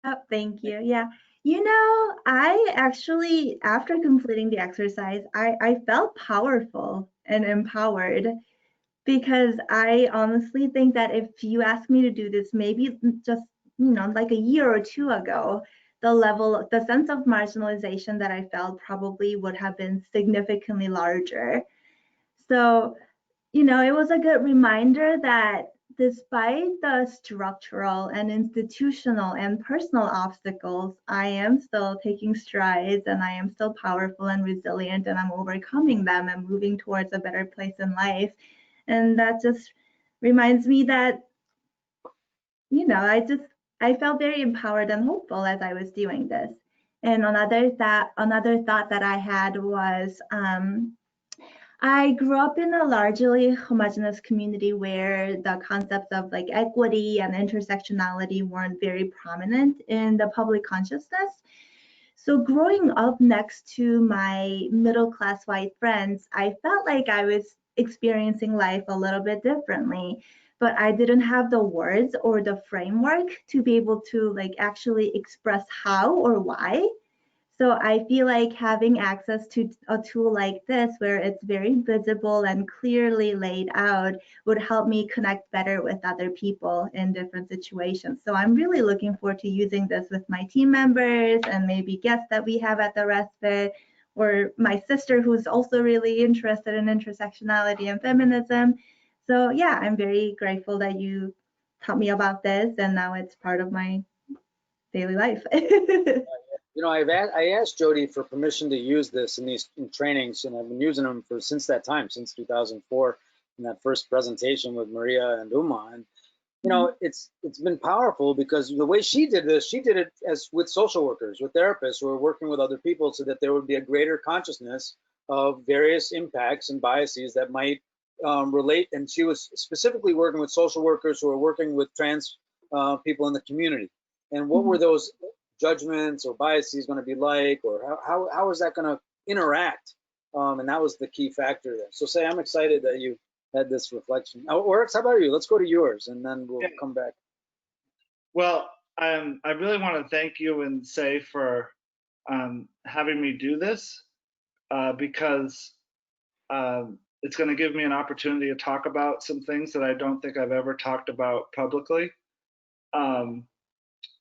Oh, thank you. Yeah. You know, I actually, after completing the exercise, I felt powerful and empowered, because I honestly think that if you asked me to do this, maybe just, like a year or two ago, the sense of marginalization that I felt probably would have been significantly larger. So, it was a good reminder that despite the structural and institutional and personal obstacles, I am still taking strides, and I am still powerful and resilient, and I'm overcoming them and moving towards a better place in life. And that just reminds me that, I felt very empowered and hopeful as I was doing this. And another thought that I had was, I grew up in a largely homogenous community where the concepts of like equity and intersectionality weren't very prominent in the public consciousness. So growing up next to my middle class white friends, I felt like I was experiencing life a little bit differently, but I didn't have the words or the framework to be able to like actually express how or why. So I feel like having access to a tool like this, where it's very visible and clearly laid out, would help me connect better with other people in different situations. So I'm really looking forward to using this with my team members and maybe guests that we have at the Respite, or my sister who's also really interested in intersectionality and feminism. So yeah, I'm very grateful that you taught me about this, and now it's part of my daily life. I asked Jody for permission to use this in these trainings, and I've been using them since that time, since 2004, in that first presentation with Maria and Uma. And it's been powerful because the way she did it as with social workers, with therapists who are working with other people, so that there would be a greater consciousness of various impacts and biases that might relate. And she was specifically working with social workers who are working with trans people in the community. And what were those judgments or biases going to be like, or how is that going to interact? And that was the key factor there. So I'm excited that you had this reflection. Oryx, how about you? Let's go to yours, and then we'll come back. Well, I really want to thank you and say for having me do this, because it's going to give me an opportunity to talk about some things that I don't think I've ever talked about publicly.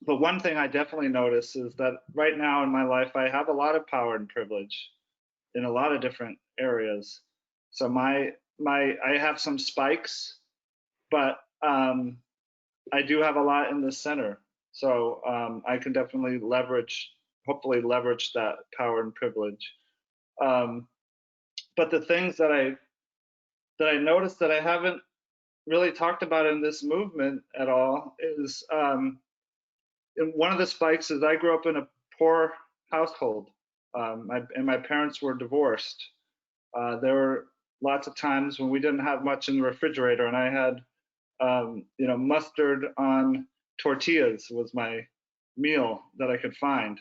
But one thing I definitely notice is that right now in my life, I have a lot of power and privilege in a lot of different areas. So I have some spikes, but I do have a lot in the center. So I can definitely hopefully leverage that power and privilege. But the things that I noticed that I haven't really talked about in this movement at all is, one of the spikes is I grew up in a poor household, and my parents were divorced. There were lots of times when we didn't have much in the refrigerator, and I had, mustard on tortillas was my meal that I could find,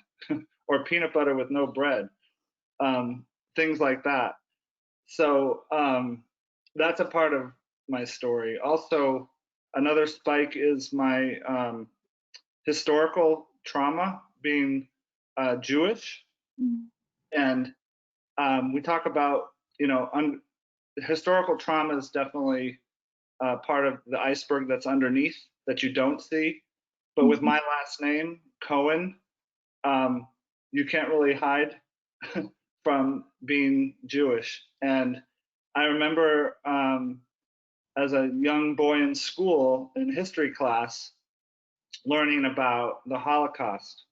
or peanut butter with no bread, things like that. So that's a part of my story. Also, another spike is my historical trauma, being Jewish. And we talk about, historical trauma is definitely part of the iceberg that's underneath that you don't see. But with my last name, Cohen, you can't really hide from being Jewish. And I remember as a young boy in school, in history class, learning about the Holocaust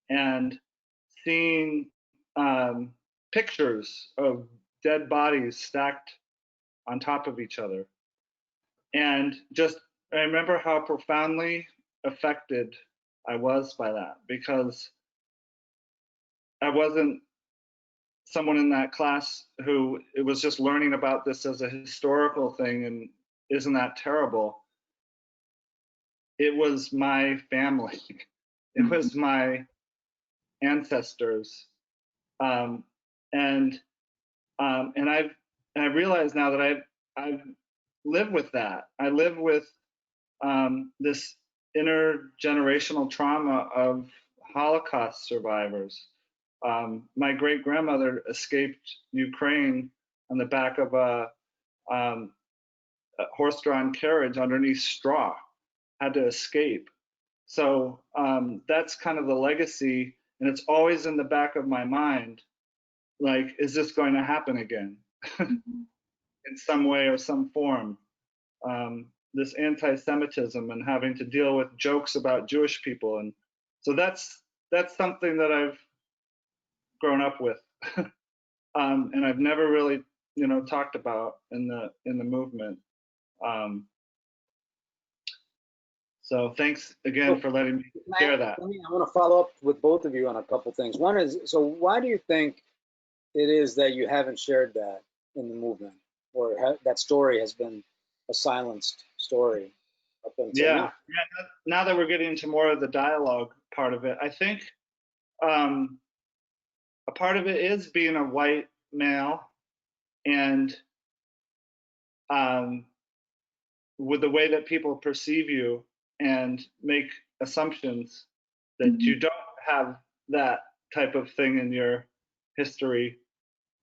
and seeing pictures of dead bodies stacked on top of each other. And I remember how profoundly affected I was by that, because I wasn't someone in that class who it was just learning about this as a historical thing and isn't that terrible. It was my family. It was my ancestors. And I realize now that I've lived with that. I live with this intergenerational trauma of Holocaust survivors. My great grandmother escaped Ukraine on the back of a horse-drawn carriage underneath straw, had to escape. So that's kind of the legacy, and it's always in the back of my mind, like, is this going to happen again in some way or some form? This anti-Semitism and having to deal with jokes about Jewish people, and so that's something that I've grown up with, and I've never really, talked about in the movement. So thanks again for letting me share that. I want to follow up with both of you on a couple things. One is, so why do you think it is that you haven't shared that in the movement, or that story has been a silenced story up until now? Now that we're getting into more of the dialogue part of it, I think a part of it is being a white male, and with the way that people perceive you and make assumptions that you don't have that type of thing in your history.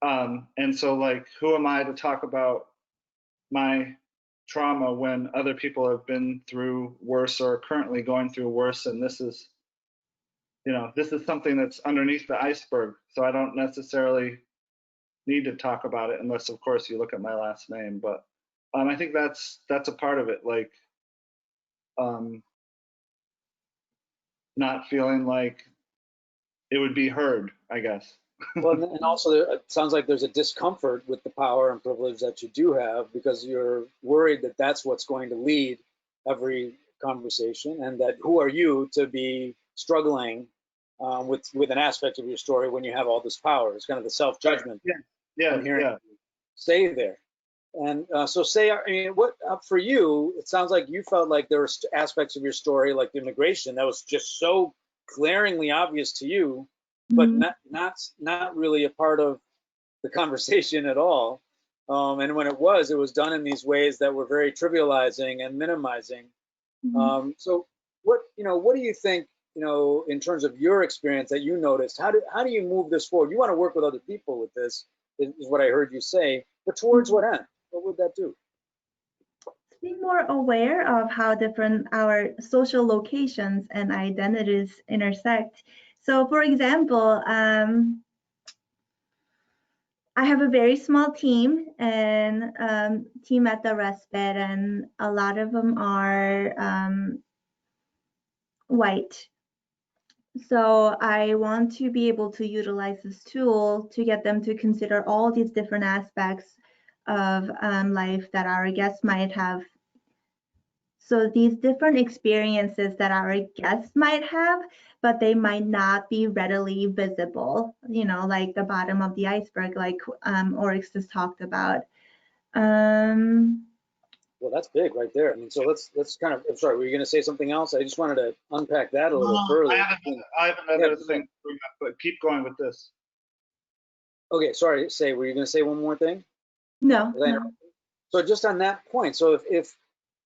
And so, like, who am I to talk about my trauma when other people have been through worse or are currently going through worse? And this is, this is something that's underneath the iceberg. So I don't necessarily need to talk about it unless, of course, you look at my last name. But I think that's a part of it, like not feeling like it would be heard, I guess. Well, and also it sounds like there's a discomfort with the power and privilege that you do have, because you're worried that that's what's going to lead every conversation, and that who are you to be struggling with an aspect of your story when you have all this power? It's kind of the self-judgment. Yeah. Stay there. And so say, I mean, what for you, it sounds like you felt like there were aspects of your story, like the immigration, that was just so glaringly obvious to you, but not really a part of the conversation at all. And when it was done in these ways that were very trivializing and minimizing. So what do you think, in terms of your experience that you noticed? How do you move this forward? You want to work with other people with this, is what I heard you say, but towards what end? What would that do? Be more aware of how different our social locations and identities intersect. So, for example, I have a very small team and team at the respite, and a lot of them are white. So I want to be able to utilize this tool to get them to consider all these different aspects of life that our guests might have. So these different experiences that our guests might have, but they might not be readily visible, like the bottom of the iceberg, like Oryx just talked about. Well, that's big right there. I mean, so let's kind of, I'm sorry, were you going to say something else? I just wanted to unpack that a little further. I have another thing, but keep going with this. Okay, sorry, were you going to say one more thing? No. So just on that point, so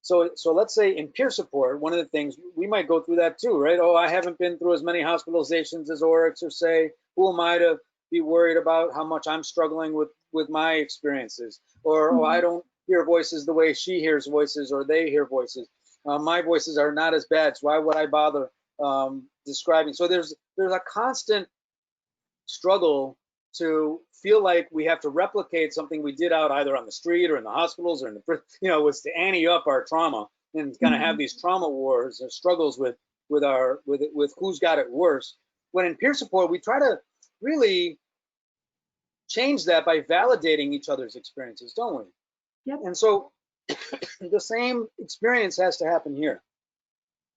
so let's say in peer support, one of the things, we might go through that too, right? Oh, I haven't been through as many hospitalizations as Oryx, or say, who am I to be worried about how much I'm struggling with my experiences? Or, oh, I don't hear voices the way she hears voices, or they hear voices. My voices are not as bad, so why would I bother describing? So there's a constant struggle to feel like we have to replicate something we did out either on the street or in the hospitals or in the, was to ante up our trauma and kind of have these trauma wars and struggles with who's got it worse. When in peer support, we try to really change that by validating each other's experiences, don't we? Yep. And so the same experience has to happen here.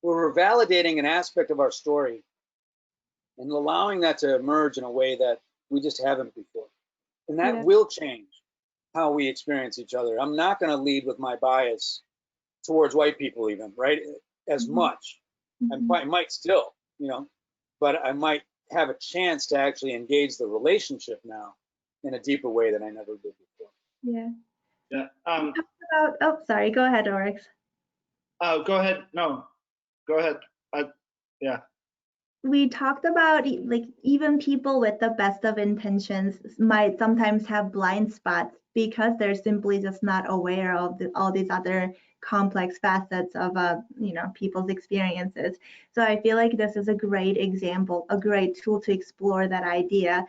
we're validating an aspect of our story and allowing that to emerge in a way that we just haven't before. And that Yeah. will change how we experience each other. I'm not going to lead with my bias towards white people even, right? As much. I might still, but I might have a chance to actually engage the relationship now in a deeper way than I never did before. Yeah. Yeah. Oh, sorry. Go ahead, Oryx. Go ahead. No, go ahead. Yeah. We talked about like even people with the best of intentions might sometimes have blind spots because they're simply just not aware of all these other complex facets of people's experiences. So I feel like this is a great example, a great tool to explore that idea.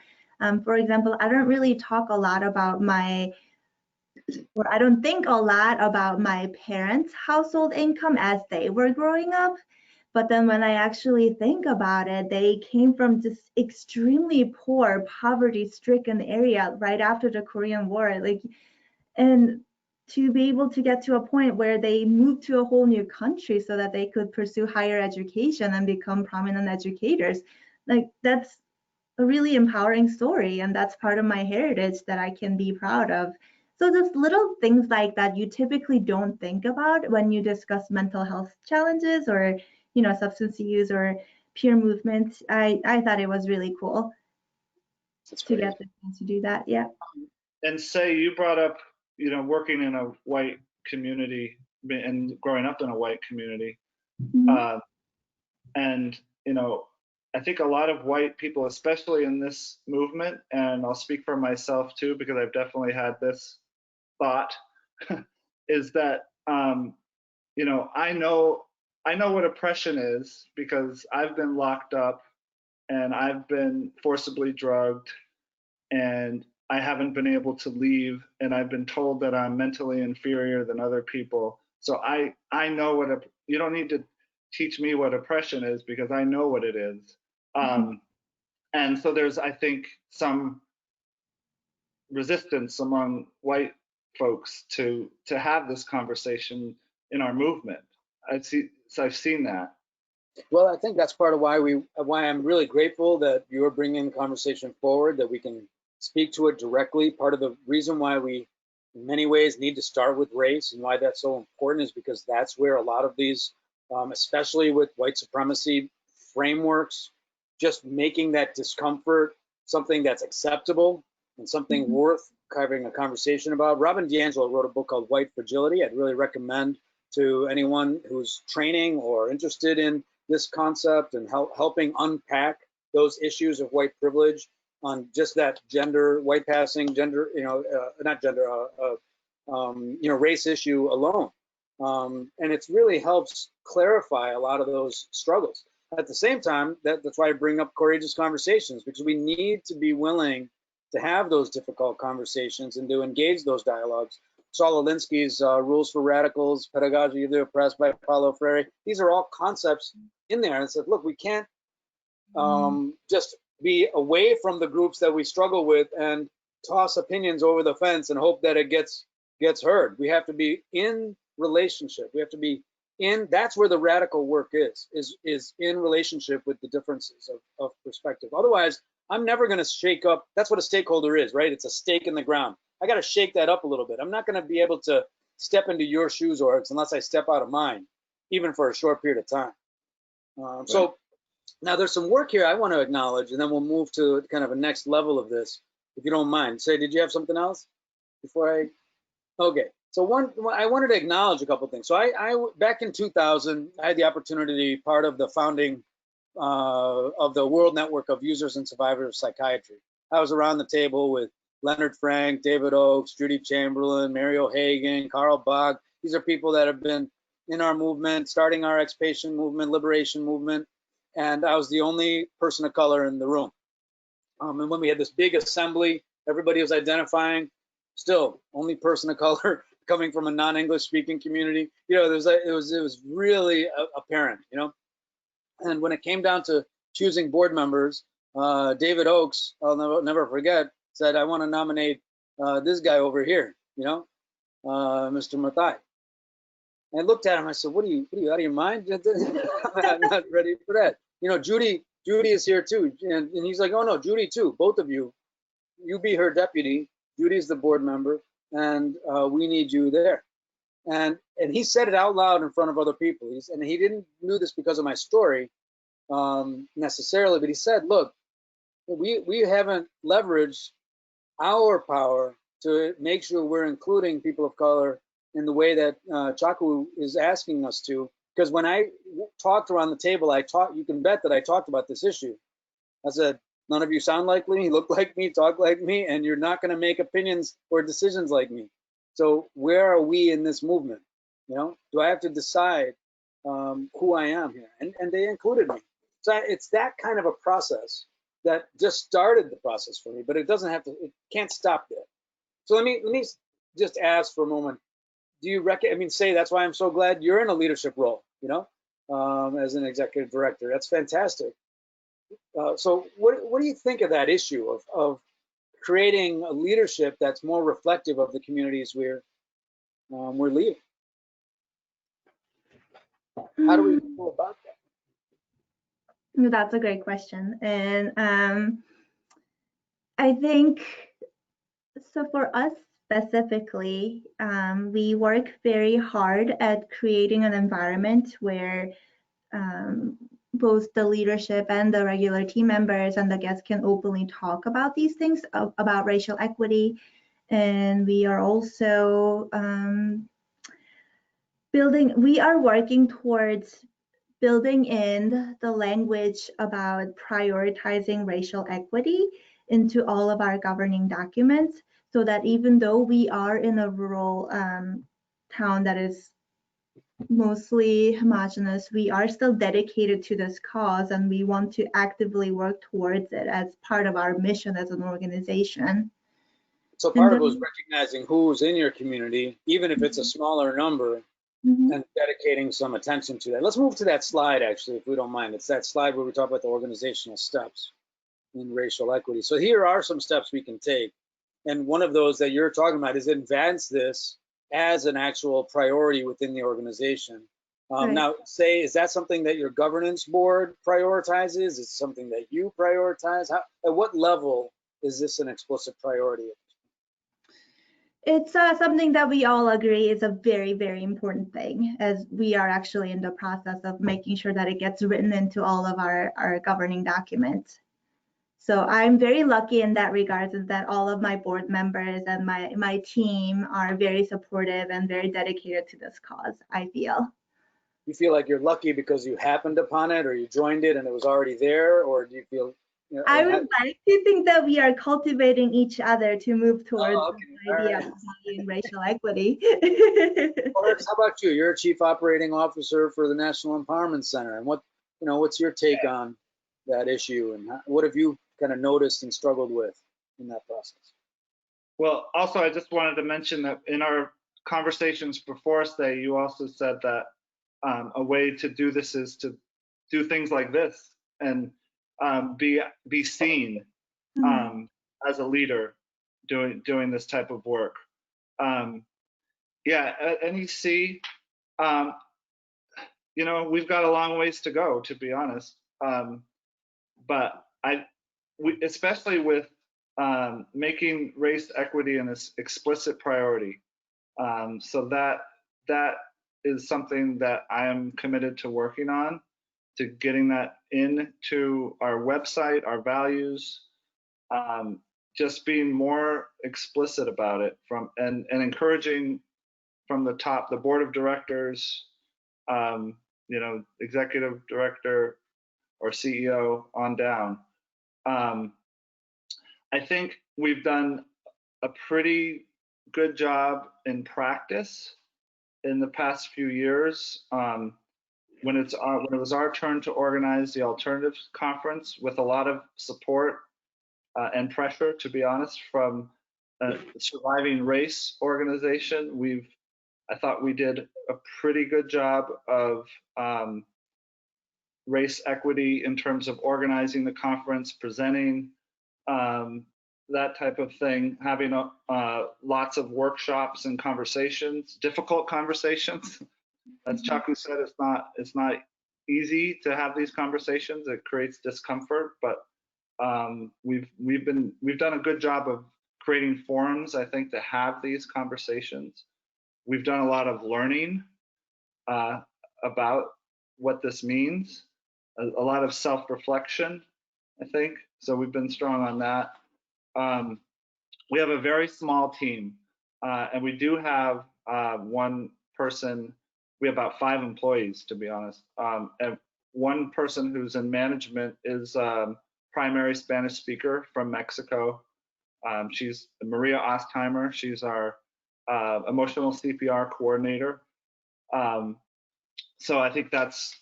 For example, I don't really talk a lot about I don't think a lot about my parents' household income as they were growing up. But then when I actually think about it, they came from just extremely poor, poverty-stricken area right after the Korean War. And to be able to get to a point where they moved to a whole new country so that they could pursue higher education and become prominent educators, that's a really empowering story, and that's part of my heritage that I can be proud of. So just little things like that you typically don't think about when you discuss mental health challenges or substance use or peer movement. I thought it was really cool to get the chance to do that. Yeah. And say you brought up, working in a white community and growing up in a white community. And, I think a lot of white people, especially in this movement, and I'll speak for myself too, because I've definitely had this thought, is that, I know what oppression is because I've been locked up and I've been forcibly drugged and I haven't been able to leave, and I've been told that I'm mentally inferior than other people. So I know what you don't need to teach me what oppression is because I know what it is. And so there's, I think, some resistance among white folks to have this conversation in our movement. I've seen that. Well, I think that's part of why I'm really grateful that you're bringing the conversation forward, that we can speak to it directly. Part of the reason why we, in many ways, need to start with race and why that's so important is because that's where a lot of these, especially with white supremacy frameworks, just making that discomfort something that's acceptable and something worth having a conversation about. Robin DiAngelo wrote a book called White Fragility. I'd really recommend to anyone who's training or interested in this concept and helping unpack those issues of white privilege on just that white passing, race issue alone. And it really helps clarify a lot of those struggles. At the same time, that's why I bring up courageous conversations, because we need to be willing to have those difficult conversations and to engage those dialogues. Saul Alinsky's Rules for Radicals, Pedagogy of the Oppressed by Paulo Freire. These are all concepts in there. And said, look, we can't just be away from the groups that we struggle with and toss opinions over the fence and hope that it gets heard. We have to be in relationship. We have to be in. That's where the radical work is in relationship with the differences of perspective. Otherwise, I'm never going to shake up. That's what a stakeholder is, right? It's a stake in the ground. I got to shake that up a little bit. I'm not going to be able to step into your shoes, Oryx, unless I step out of mine, even for a short period of time. Right. So now there's some work here I want to acknowledge, and then we'll move to kind of a next level of this, if you don't mind. Say, did you have something else before I? Okay. So I wanted to acknowledge a couple of things. So I back in 2000, I had the opportunity to be part of the founding of the World Network of Users and Survivors of Psychiatry. I was around the table with Leonard Frank, David Oakes, Judy Chamberlain, Mary O'Hagan, Carl Bog. These are people that have been in our movement, starting our expansion movement, liberation movement, and I was the only person of color in the room. And when we had this big assembly, everybody was identifying, still only person of color coming from a non-English speaking community. It was really apparent, And when it came down to choosing board members, David Oakes, I'll never forget, said, I want to nominate this guy over here, Mr. Mathai. And I looked at him, I said, what are you out of your mind? I'm not ready for that. You know, Judy is here too, and he's like, oh no, Judy too, both of you, you be her deputy. Judy's the board member, and we need you there. And he said it out loud in front of other people. And he didn't do this because of my story necessarily, but he said, look, we haven't leveraged our power to make sure we're including people of color in the way that Chaku is asking us to. Because when I talked around the table, you can bet that I talked about this issue. I said, none of you sound like me, look like me, talk like me, and you're not going to make opinions or decisions like me. So where are we in this movement? You know, do I have to decide who I am here? And they included me. So it's that kind of a process that just started the process for me, but it doesn't have to, it can't stop there. So let me just ask for a moment. Do you I mean, say, that's why I'm so glad you're in a leadership role, you know, as an executive director. That's fantastic. So what do you think of that issue of creating a leadership that's more reflective of the communities we're leading? How do we go about that? That's a great question. And I think, so for us specifically, we work very hard at creating an environment where both the leadership and the regular team members and the guests can openly talk about these things, about racial equity. And we are also we are working towards building in the language about prioritizing racial equity into all of our governing documents, so that even though we are in a rural town that is mostly homogenous, we are still dedicated to this cause, and we want to actively work towards it as part of our mission as an organization. So part of it was recognizing who's in your community, even if it's a smaller number, and dedicating some attention to that. Let's move to that slide, actually, if we don't mind. It's that slide where we talk about the organizational steps in racial equity. So here are some steps we can take. And one of those that you're talking about is advance this as an actual priority within the organization. Right. Now, is that something that your governance board prioritizes? Is it something that you prioritize? At what level is this an explicit priority? It's something that we all agree is a very, very important thing, as we are actually in the process of making sure that it gets written into all of our governing documents. So I'm very lucky in that regard, is that all of my board members and my team are very supportive and very dedicated to this cause, I feel. You feel like you're lucky because you happened upon it, or you joined it and it was already there, or do you feel... You know, I would like to think that we are cultivating each other to move towards the idea of valuing racial equity. Alex, how about you? You're a chief operating officer for the National Empowerment Center, and what's your take on that issue, and what have you kind of noticed and struggled with in that process? Well, also, I just wanted to mention that in our conversations before today, you also said that a way to do this is to do things like this and be seen as a leader doing this type of work. Yeah, at NEC, you know, we've got a long ways to go, to be honest. But especially with making race equity an explicit priority. So that is something that I am committed to working on, to getting that into our website, our values, just being more explicit about it and encouraging from the top, the board of directors, you know, executive director or CEO on down. I think we've done a pretty good job in practice in the past few years. When it was our turn to organize the Alternatives Conference, with a lot of support and pressure, to be honest, from a Surviving Race organization, I thought we did a pretty good job of race equity in terms of organizing the conference, presenting, that type of thing, having lots of workshops and conversations, difficult conversations. As Chaku said, it's not easy to have these conversations. It creates discomfort, but we've done a good job of creating forums, I think, to have these conversations. We've done a lot of learning about what this means, a lot of self-reflection, I think. So we've been strong on that. We have a very small team, and we do have one person. We have about 5 employees, to be honest. And one person who's in management is primary Spanish speaker from Mexico. She's Maria Ostheimer. She's our emotional CPR coordinator. So I think that's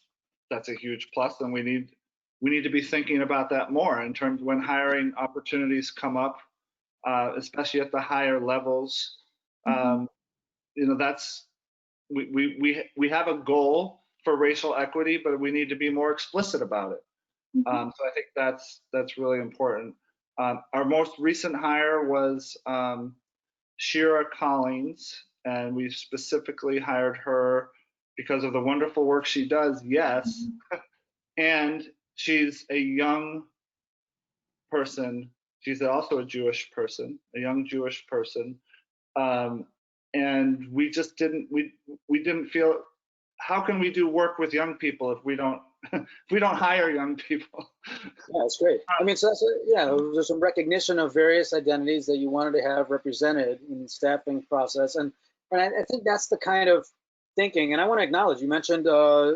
a huge plus, and we need to be thinking about that more in terms when hiring opportunities come up, especially at the higher levels. You know, that's we have a goal for racial equity, but we need to be more explicit about it. So I think that's really important. Our most recent hire was Shira Collins, and we specifically hired her because of the wonderful work she does, yes, and she's a young person. She's also a Jewish person, a young Jewish person, and we just didn't feel, how can we do work with young people if we don't hire young people? Yeah, that's great. I mean, so that's there's some recognition of various identities that you wanted to have represented in the staffing process, and I think that's the kind of thinking. And I want to acknowledge, you mentioned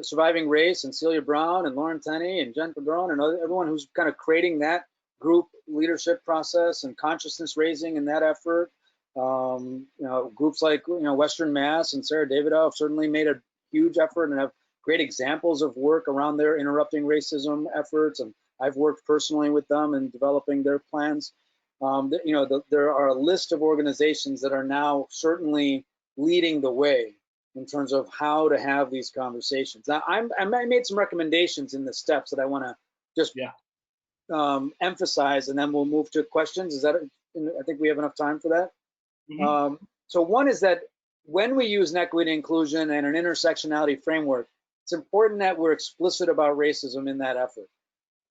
Surviving Race and Celia Brown and Lauren Tenney and Jen Padron and everyone who's kind of creating that group leadership process and consciousness raising in that effort. You know, groups like Western Mass and Sarah Davidoff certainly made a huge effort and have great examples of work around their interrupting racism efforts, and I've worked personally with them in developing their plans. There are a list of organizations that are now certainly leading the way in terms of how to have these conversations. Now, I made some recommendations in the steps that I want to just emphasize, and then we'll move to questions. I think we have enough time for that. So one is that when we use an equity inclusion and an intersectionality framework, it's important that we're explicit about racism in that effort.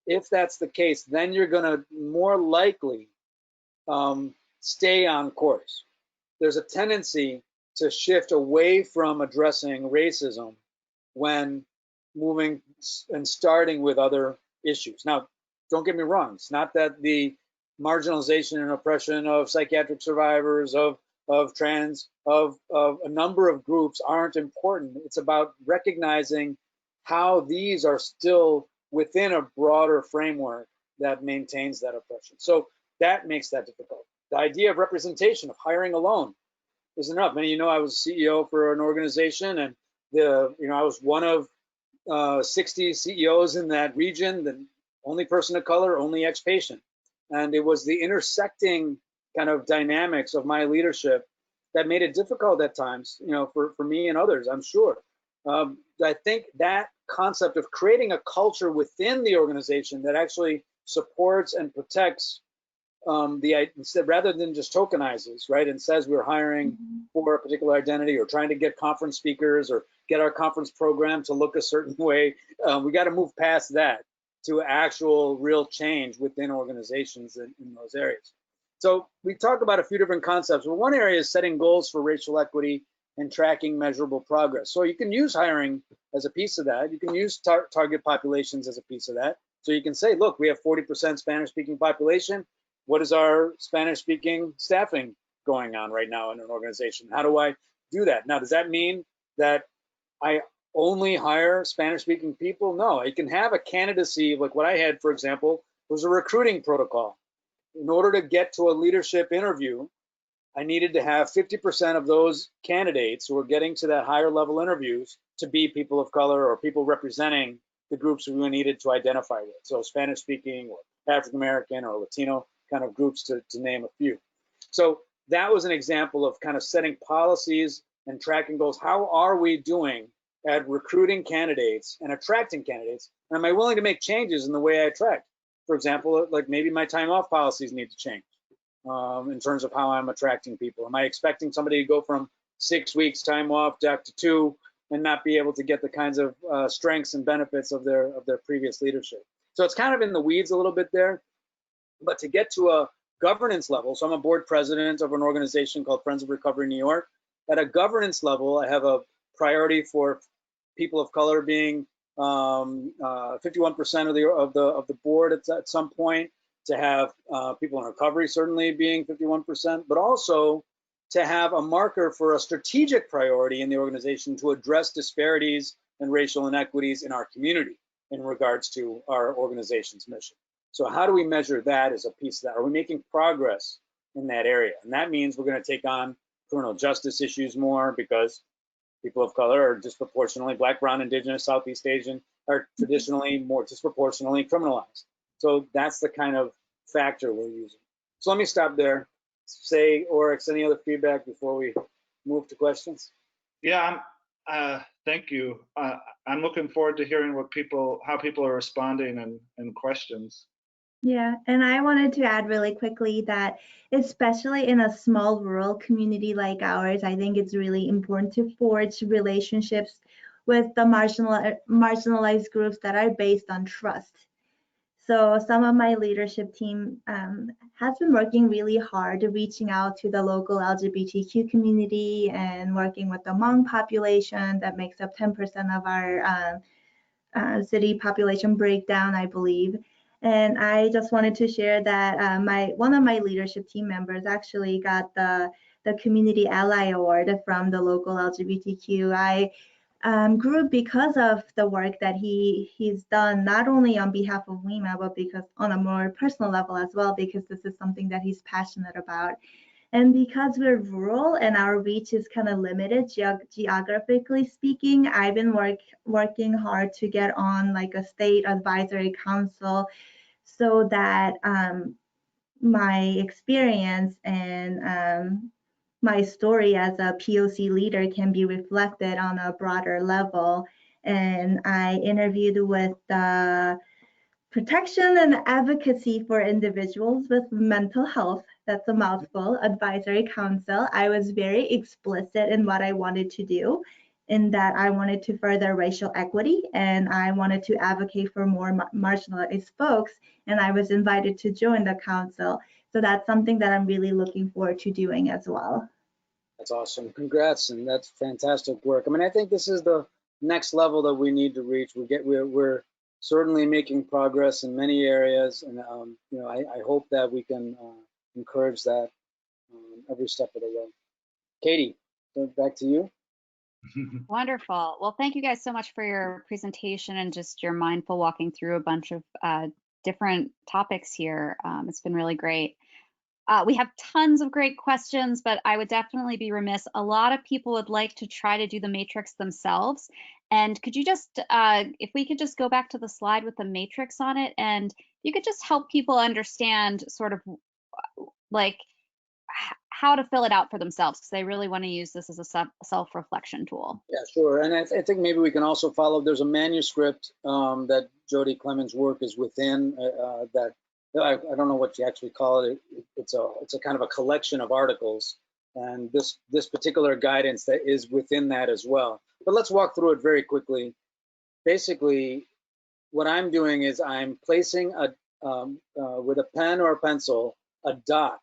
If that's the case, then you're going to more likely stay on course. There's a tendency to shift away from addressing racism when moving and starting with other issues. Now, don't get me wrong. It's not that the marginalization and oppression of psychiatric survivors, of trans, of a number of groups aren't important. It's about recognizing how these are still within a broader framework that maintains that oppression. So that makes that difficult. The idea of representation, of hiring alone, isn't enough. Many of you know I was CEO for an organization, and I was one of 60 CEOs in that region, the only person of color, only ex-patient. And it was the intersecting kind of dynamics of my leadership that made it difficult at times, for me and others, I'm sure. I think that concept of creating a culture within the organization that actually supports and protects rather than just tokenizes, right, and says we're hiring for a particular identity or trying to get conference speakers or get our conference program to look a certain way. We got to move past that to actual real change within organizations in those areas. So we talk about a few different concepts. Well, one area is setting goals for racial equity and tracking measurable progress. So you can use hiring as a piece of that. You can use target populations as a piece of that. So you can say, look, we have 40% Spanish-speaking population. What is our Spanish-speaking staffing going on right now in an organization? How do I do that? Now, does that mean that I only hire Spanish-speaking people? No, you can have a candidacy, like what I had, for example, was a recruiting protocol. In order to get to a leadership interview, I needed to have 50% of those candidates who were getting to that higher level interviews to be people of color or people representing the groups we needed to identify with. So Spanish-speaking or African-American or Latino kind of groups, to name a few. So that was an example of kind of setting policies and tracking goals. How are we doing at recruiting candidates and attracting candidates? And am I willing to make changes in the way I attract? For example, like maybe my time off policies need to change in terms of how I'm attracting people. Am I expecting somebody to go from 6 weeks time off back to 2 and not be able to get the kinds of strengths and benefits of their previous leadership. So it's kind of in the weeds a little bit there, but to get to a governance level, so I'm a board president of an organization called Friends of Recovery New York. At a governance level, I have a priority for people of color being 51% of the board at some point, to have people in recovery certainly being 51%, but also to have a marker for a strategic priority in the organization to address disparities and racial inequities in our community in regards to our organization's mission. So how do we measure that as a piece of that? Are we making progress in that area? And that means we're going to take on criminal justice issues more, because people of color are disproportionately, Black, Brown, Indigenous, Southeast Asian, are traditionally more disproportionately criminalized. So that's the kind of factor we're using. So let me stop there. Say, Oryx, any other feedback before we move to questions? Yeah, thank you. I'm looking forward to hearing how people are responding and questions. Yeah, and I wanted to add really quickly that especially in a small rural community like ours, I think it's really important to forge relationships with the marginalized groups that are based on trust. So some of my leadership team has been working really hard reaching out to the local LGBTQ community and working with the Hmong population that makes up 10% of our city population breakdown, I believe. And I just wanted to share that one of my leadership team members actually got the Community Ally Award from the local LGBTQI group because of the work that he's done, not only on behalf of WEMA, but because on a more personal level as well, because this is something that he's passionate about. And because we're rural and our reach is kind of limited geographically speaking, I've been working hard to get on like a state advisory council so that my experience and my story as a POC leader can be reflected on a broader level. And I interviewed with the Protection and Advocacy for Individuals with Mental Health, that's a mouthful, Advisory Council. I was very explicit in what I wanted to do, in that I wanted to further racial equity and I wanted to advocate for more marginalized folks, and I was invited to join the council. So that's something that I'm really looking forward to doing as well. That's awesome. Congrats, and that's fantastic work. I mean, I think this is the next level that we need to reach. We're certainly making progress in many areas, and you know, I hope that we can encourage that every step of the way. Katie, back to you. Wonderful. Well, thank you guys so much for your presentation and just your mindful walking through a bunch of different topics here. It's been really great. We have tons of great questions, but I would definitely be remiss. A lot of people would like to try to do the matrix themselves. And could you just, if we could just go back to the slide with the matrix on it, and you could just help people understand sort of like how to fill it out for themselves, because they really want to use this as a self-reflection tool. Yeah, sure. And I think maybe we can also follow, there's a manuscript that Jody Clemens' work is within that, I don't know what you actually call it. It's a kind of a collection of articles, and this particular guidance that is within that as well. But let's walk through it very quickly. Basically, what I'm doing is I'm placing with a pen or a pencil a dot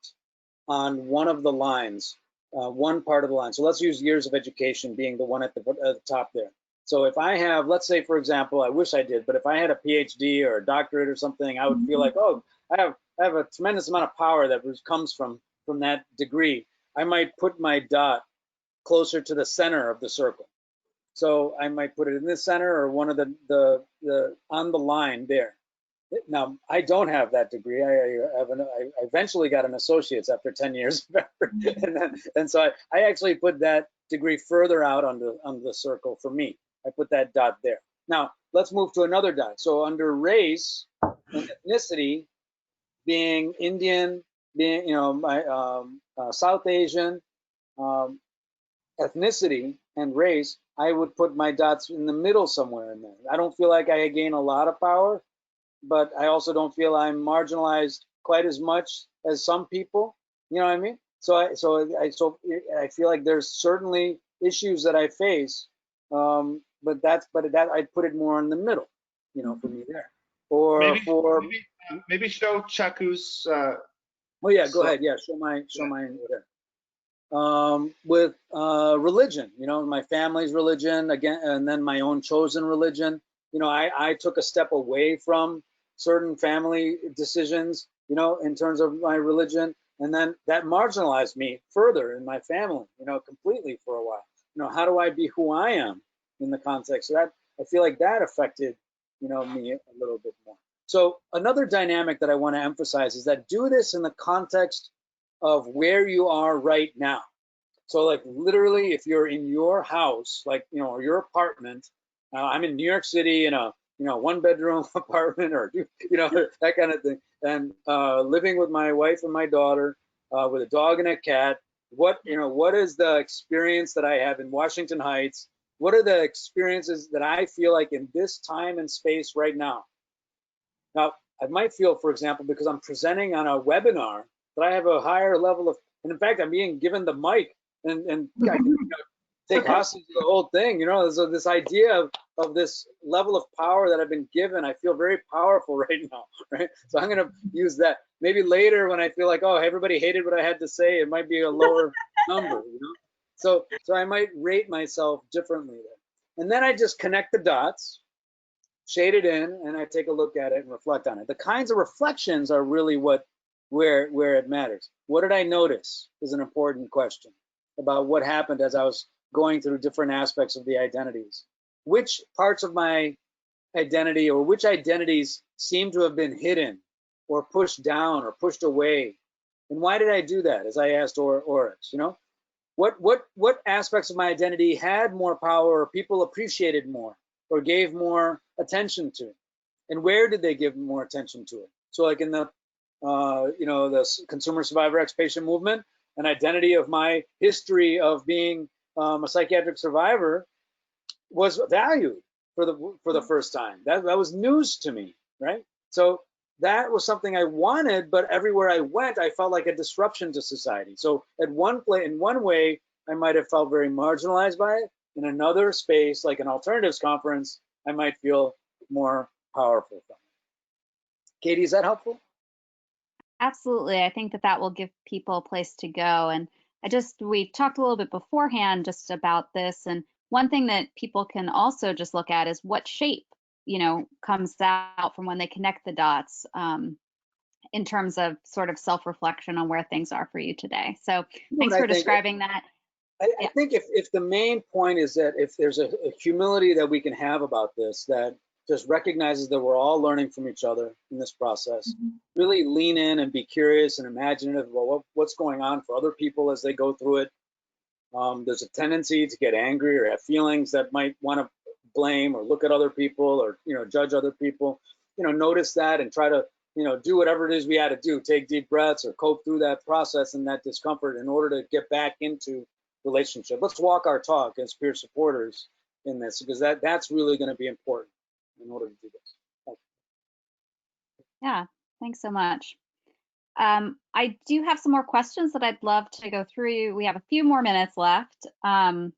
on one of the lines, one part of the line. So let's use years of education being the one at the top there. So if I have, let's say, for example, I wish I did, but if I had a PhD or a doctorate or something, I would feel like, oh, I have a tremendous amount of power that comes from that degree. I might put my dot closer to the center of the circle. So I might put it in the center or one of the on the line there. Now, I don't have that degree. I eventually got an associate's after 10 years of effort. And so I actually put that degree further out on the circle for me. I put that dot there. Now, let's move to another dot. So under race and ethnicity, being Indian, being, you know, my South Asian, ethnicity and race, I would put my dots in the middle somewhere in there. I don't feel like I gain a lot of power, but I also don't feel I'm marginalized quite as much as some people. You know what I mean? So I feel like there's certainly issues that I face but that I'd put it more in the middle, you know, for me there. Or for maybe show Chaku's. Oh yeah, go ahead. Yeah, show mine there. With religion, you know, my family's religion again, and then my own chosen religion. You know, I took a step away from certain family decisions, you know, in terms of my religion, and then that marginalized me further in my family, you know, completely for a while. You know, how do I be who I am in the context of that? I feel like that affected, you know, me a little bit more. So another dynamic that I want to emphasize is that do this in the context of where you are right now. So like literally if you're in your house, like, you know, or your apartment, I'm in New York City in a, you know, 1-bedroom apartment or, you know, that kind of thing. And living with my wife and my daughter, with a dog and a cat, what is the experience that I have in Washington Heights? What are the experiences that I feel like in this time and space right now? Now, I might feel, for example, because I'm presenting on a webinar, that I have a higher level of, and in fact, I'm being given the mic and I can, you know, take hostage to the whole thing. You know, so this idea of this level of power that I've been given, I feel very powerful right now, right? So I'm going to use that. Maybe later when I feel like, oh, everybody hated what I had to say, it might be a lower number, you know? So I might rate myself differently there. And then I just connect the dots, shade it in, and I take a look at it and reflect on it. The kinds of reflections are really where it matters. What did I notice is an important question about what happened as I was going through different aspects of the identities. Which parts of my identity or which identities seem to have been hidden or pushed down or pushed away? And why did I do that? As I asked Oryx, you know, what aspects of my identity had more power or people appreciated more or gave more attention to? And where did they give more attention to it? So like in the you know, the consumer survivor expatriation movement, an identity of my history of being a psychiatric survivor was valued for the first time. That was news to me, right? So that was something I wanted, but everywhere I went, I felt like a disruption to society. So in one way, I might have felt very marginalized by it. In another space, like an alternatives conference, I might feel more powerful from it. Katie, is that helpful? Absolutely. I think that will give people a place to go. And we talked a little bit beforehand just about this. And one thing that people can also just look at is what shape, you know, comes out from when they connect the dots in terms of sort of self-reflection on where things are for you today. So thanks for describing that. I think if the main point is that if there's a humility that we can have about this, that just recognizes that we're all learning from each other in this process, really lean in and be curious and imaginative about what's going on for other people as they go through it. There's a tendency to get angry or have feelings that might want to blame or look at other people or, you know, judge other people. You know, notice that and try to, you know, do whatever it is we had to do, take deep breaths or cope through that process and that discomfort in order to get back into relationship. Let's walk our talk as peer supporters in this, because that's really going to be important in order to do this. Yeah, thanks so much. I do have some more questions that I'd love to go through. We have a few more minutes left. So I'm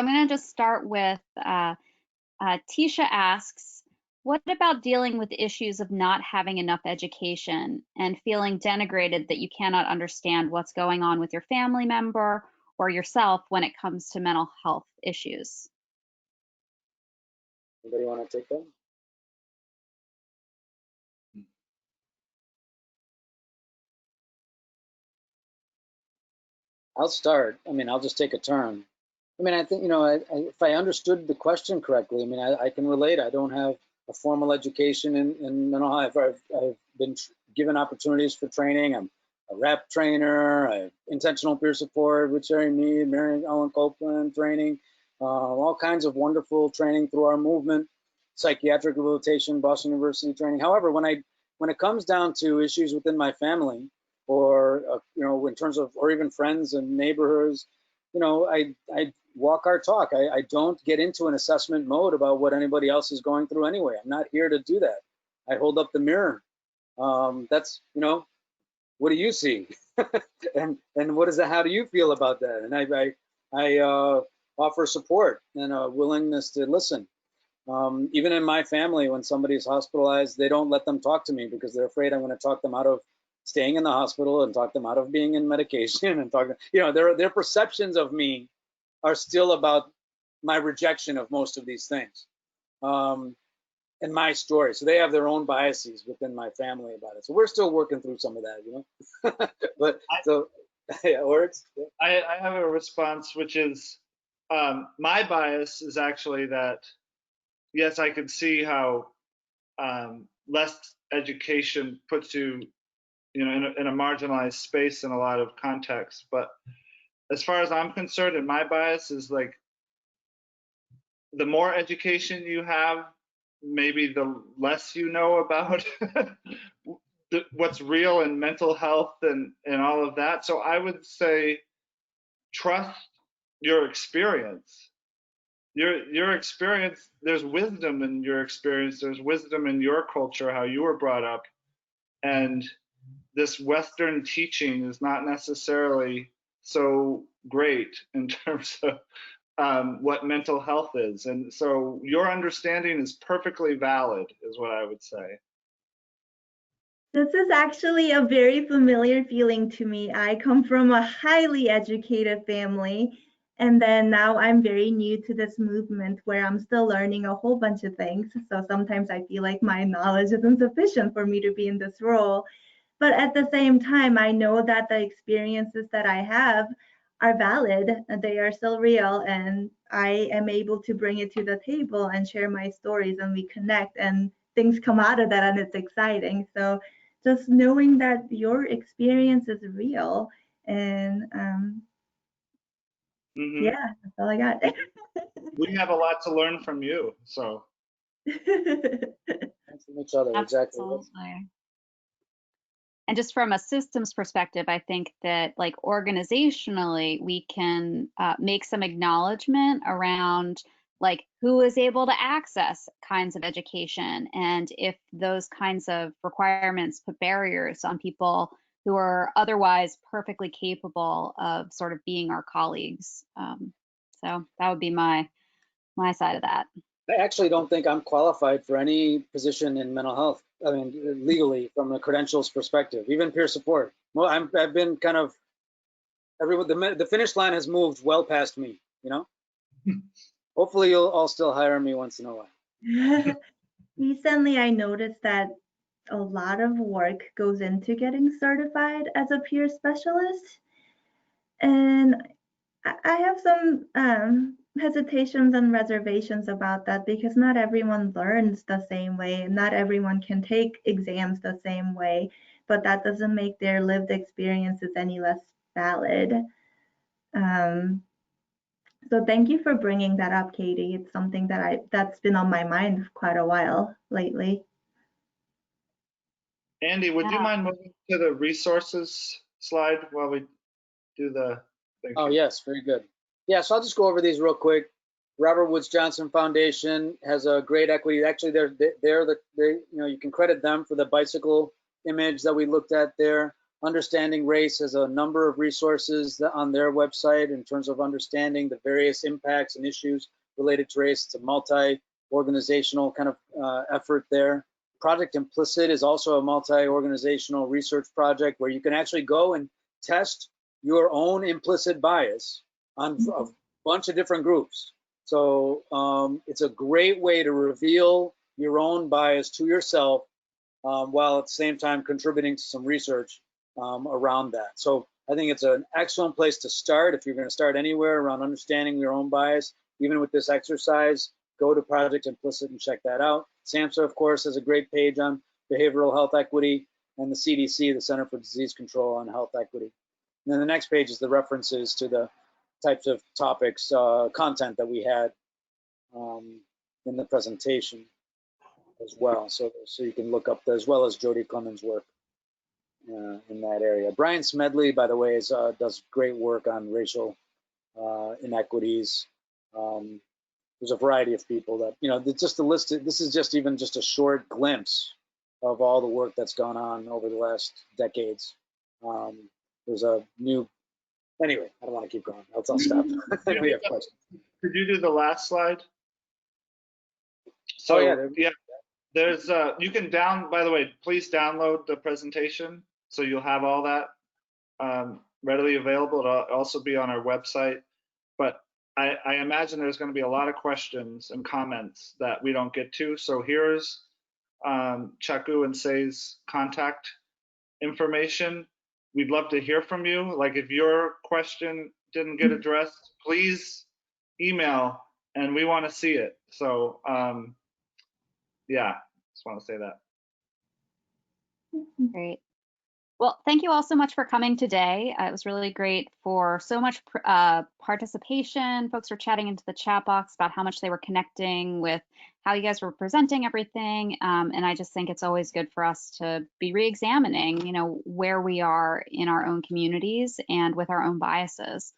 going to just start with Tisha asks, what about dealing with issues of not having enough education and feeling denigrated that you cannot understand what's going on with your family member or yourself when it comes to mental health issues? Anybody want to take that? I'll start. I mean, I'll just take a turn. I mean, I think, you know, if I understood the question correctly, I mean, I can relate. I don't have a formal education in mental health. I've been given opportunities for training. I'm a rep trainer, I have intentional peer support, which I need, Mary Ellen Copeland training, all kinds of wonderful training through our movement, psychiatric rehabilitation, Boston University training. However, when it comes down to issues within my family, or you know, in terms of, or even friends and neighborhoods, you know, I walk our talk. I don't get into an assessment mode about what anybody else is going through anyway. I'm not here to do that. I hold up the mirror. That's, you know, what do you see? and what is that? How do you feel about that? And offer support and a willingness to listen. Even in my family, when somebody's hospitalized, they don't let them talk to me because they're afraid I'm going to talk them out of staying in the hospital and talk them out of being in medication and talk, their perceptions of me are still about my rejection of most of these things. And my story. So they have their own biases within my family about it. So we're still working through some of that, but so, yeah, words. Yeah. I have a response, which is my bias is actually that, yes, I can see how less education puts you, in a marginalized space in a lot of contexts. But as far as I'm concerned, and my bias is like, the more education you have, maybe the less you know about what's real in mental health and all of that. So I would say trust your experience. Your experience, there's wisdom in your experience, there's wisdom in your culture, how you were brought up. And this Western teaching is not necessarily so great in terms of what mental health is. And so your understanding is perfectly valid, is what I would say. This is actually a very familiar feeling to me. I come from a highly educated family, and then now I'm very new to this movement where I'm still learning a whole bunch of things. So sometimes I feel like my knowledge isn't sufficient for me to be in this role. But at the same time, I know that the experiences that I have are valid, they are still real, and I am able to bring it to the table and share my stories, and we connect, and things come out of that, and it's exciting. So just knowing that your experience is real, and yeah, that's all I got. We have a lot to learn from you, so. From each other, exactly. Absolutely. And just from a systems perspective, I think that like organizationally, we can make some acknowledgement around like who is able to access kinds of education, and if those kinds of requirements put barriers on people who are otherwise perfectly capable of sort of being our colleagues. So that would be my side of that. I actually don't think I'm qualified for any position in mental health. I mean, legally, from a credentials perspective, even peer support. Well, I've been kind of everyone. The finish line has moved well past me. Hopefully, you'll all still hire me once in a while. Recently, I noticed that a lot of work goes into getting certified as a peer specialist, and I have some hesitations and reservations about that because not everyone learns the same way. Not everyone can take exams the same way, but that doesn't make their lived experiences any less valid. So thank you for bringing that up, Katie. It's something that's been on my mind for quite a while lately. Andy, would you mind moving to the resources slide while we do the thing? Oh, yes, very good. Yeah, so I'll just go over these real quick. Robert Woods Johnson Foundation has a great equity. Actually, you can credit them for the bicycle image that we looked at there. Understanding Race has a number of resources on their website in terms of understanding the various impacts and issues related to race. It's a multi-organizational kind of effort there. Project Implicit is also a multi-organizational research project where you can actually go and test your own implicit bias on a bunch of different groups. So it's a great way to reveal your own bias to yourself while at the same time contributing to some research around that. So I think it's an excellent place to start if you're going to start anywhere around understanding your own bias. Even with this exercise, go to Project Implicit and check that out. SAMHSA, of course, has a great page on behavioral health equity, and the CDC, the Center for Disease Control on Health Equity. And then the next page is the references to the types of topics, content that we had in the presentation as well. So you can look up, as well as Jody Clemens' work in that area. Brian Smedley, by the way, does great work on racial inequities. There's a variety of people that, just the list, this is just even just a short glimpse of all the work that's gone on over the last decades. There's a new Anyway, I don't want to keep going. I'll stop. I know you have questions. Could you do the last slide? So, yeah, there's, you can by the way, please download the presentation so you'll have all that readily available. It'll also be on our website. But I imagine there's going to be a lot of questions and comments that we don't get to. So here's Chaku and Say's contact information. We'd love to hear from you. Like if your question didn't get addressed, please email and we want to see it. So yeah, just want to say that. Great. Well, thank you all so much for coming today. It was really great for so much participation. Folks were chatting into the chat box about how much they were connecting with how you guys were presenting everything. And I just think it's always good for us to be re-examining, where we are in our own communities and with our own biases.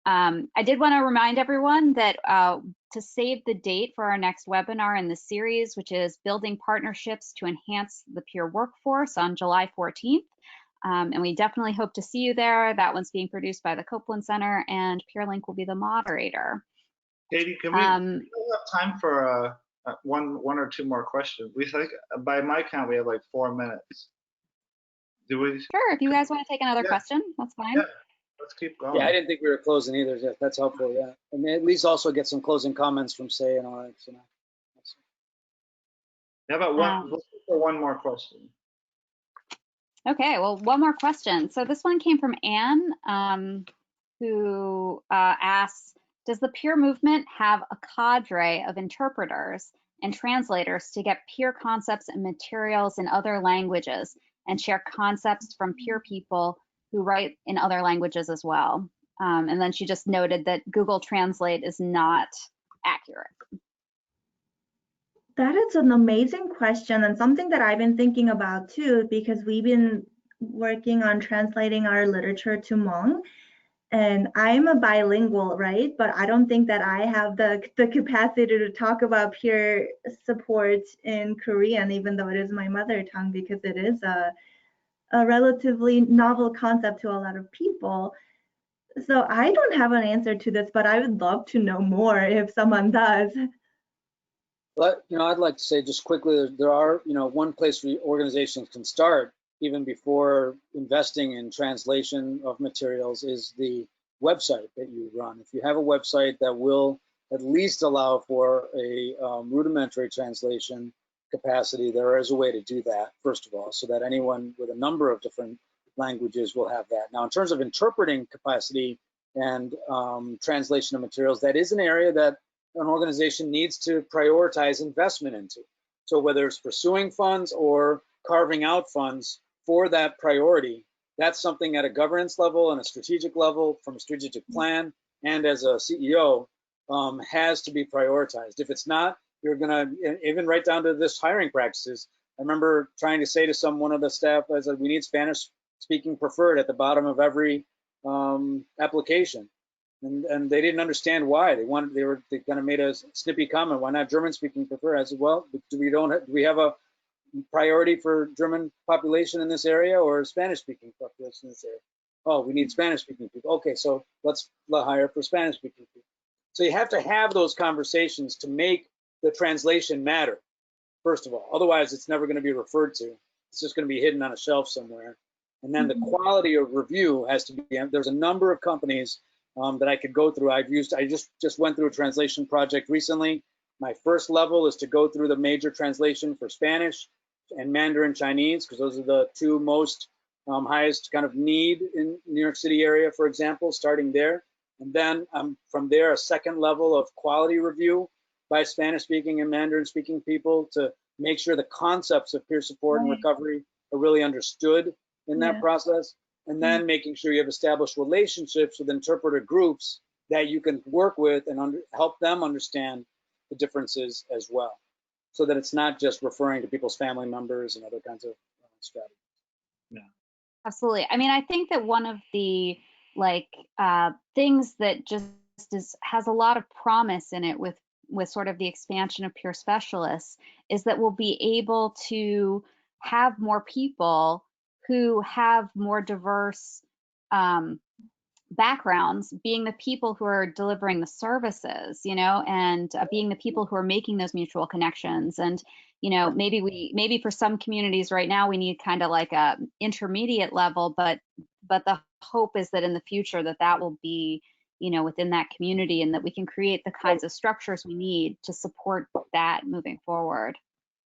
I did want to remind everyone that to save the date for our next webinar in the series, which is Building Partnerships to Enhance the Peer Workforce on July 14th. And we definitely hope to see you there. That one's being produced by the Copeland Center, and PeerLink will be the moderator. Katie, can we have time for one or two more questions? We think, by my count, we have like 4 minutes. Do we? Sure, if you guys want to take another question, that's fine. Yeah. Let's keep going. Yeah, I didn't think we were closing either. Yeah, that's helpful. Yeah, and at least also get some closing comments from Say and RX. How about one more question? Okay, well, one more question. So this one came from Anne, who asks, does the peer movement have a cadre of interpreters and translators to get peer concepts and materials in other languages and share concepts from peer people who write in other languages as well? And then she just noted that Google Translate is not accurate. That is an amazing question and something that I've been thinking about too, because we've been working on translating our literature to Hmong. And I'm a bilingual, right? But I don't think that I have the capacity to talk about peer support in Korean, even though it is my mother tongue, because it is a relatively novel concept to a lot of people. So I don't have an answer to this, but I would love to know more if someone does. But I'd like to say just quickly, there are one place where organizations can start even before investing in translation of materials is the website that you run. If you have a website that will at least allow for a rudimentary translation capacity, there is a way to do that, first of all, so that anyone with a number of different languages will have that. Now, in terms of interpreting capacity and translation of materials, that is an area that an organization needs to prioritize investment into. So whether it's pursuing funds or carving out funds for that priority, that's something at a governance level and a strategic level, from a strategic plan and as a CEO, has to be prioritized. If it's not, you're gonna, even right down to this hiring practices. I remember trying to say to one of the staff, I said, we need Spanish speaking preferred at the bottom of every application. And they didn't understand why. They kind of made a snippy comment. Why not German speaking preferred? I said, well, do we have a priority for German population in this area or Spanish speaking population in this area? Oh, we need Spanish speaking people. Okay, so let's hire for Spanish speaking people. So you have to have those conversations to make the translation matter, first of all. Otherwise, it's never going to be referred to. It's just going to be hidden on a shelf somewhere. And then the quality of review has to be, there's a number of companies that I could go through. I just went through a translation project recently. My first level is to go through the major translation for Spanish and Mandarin Chinese, because those are the two most highest kind of need in New York City area, for example, starting there. And then from there, a second level of quality review by Spanish speaking and Mandarin speaking people to make sure the concepts of peer support and recovery are really understood in that process. And then making sure you have established relationships with interpreter groups that you can work with and help them understand the differences as well, so that it's not just referring to people's family members and other kinds of strategies. Yeah, absolutely. I mean, I think that one of the things that just has a lot of promise in it with sort of the expansion of peer specialists is that we'll be able to have more people who have more diverse backgrounds being the people who are delivering the services, and being the people who are making those mutual connections. And, maybe for some communities right now, we need kind of like a intermediate level, but the hope is that in the future that will be, within that community, and that we can create the kinds of structures we need to support that moving forward.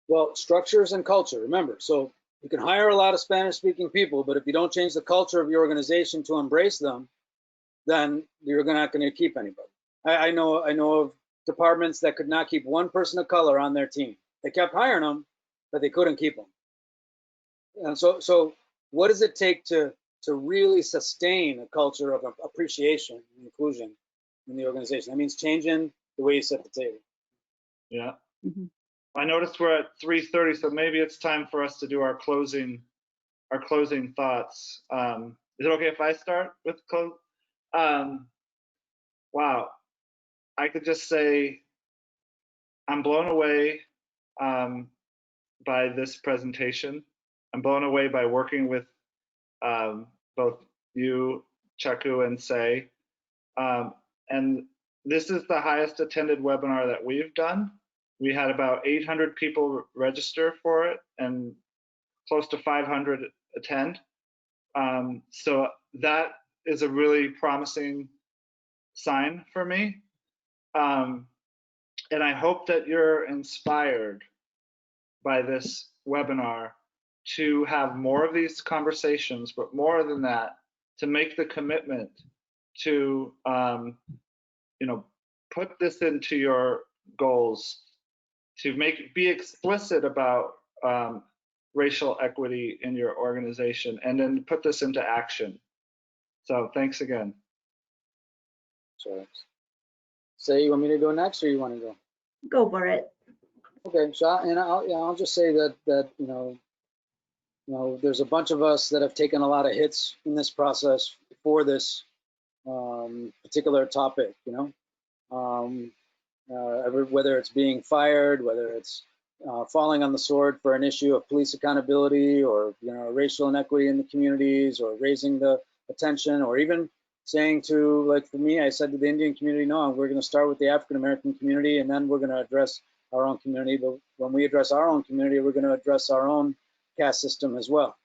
Well, structures and culture, remember. So you can hire a lot of Spanish-speaking people, but if you don't change the culture of your organization to embrace them, then you're not going to keep anybody. I know of departments that could not keep one person of color on their team. They kept hiring them, but they couldn't keep them. And so what does it take to really sustain a culture of appreciation and inclusion in the organization? That means changing the way you set the table. Yeah. Mm-hmm. I noticed we're at 3:30, so maybe it's time for us to do our closing thoughts. Is it okay if I start with close? Wow, I could just say I'm blown away by this presentation. I'm blown away by working with both you, Chaku, and Say. And this is the highest attended webinar that we've done. We had about 800 people register for it and close to 500 attend. So that is a really promising sign for me. And I hope that you're inspired by this webinar to have more of these conversations, but more than that, to make the commitment to put this into your goals, to be explicit about racial equity in your organization, and then put this into action. So thanks again. So, Say, you want me to go next, or you want to go? Go for it. Okay, so I'll just say that there's a bunch of us that have taken a lot of hits in this process for this particular topic. Whether it's being fired, whether it's falling on the sword for an issue of police accountability, or racial inequity in the communities, or raising the attention, or even saying to, like for me, I said to the Indian community, no, we're going to start with the African American community, and then we're going to address our own community. But when we address our own community, we're going to address our own caste system as well.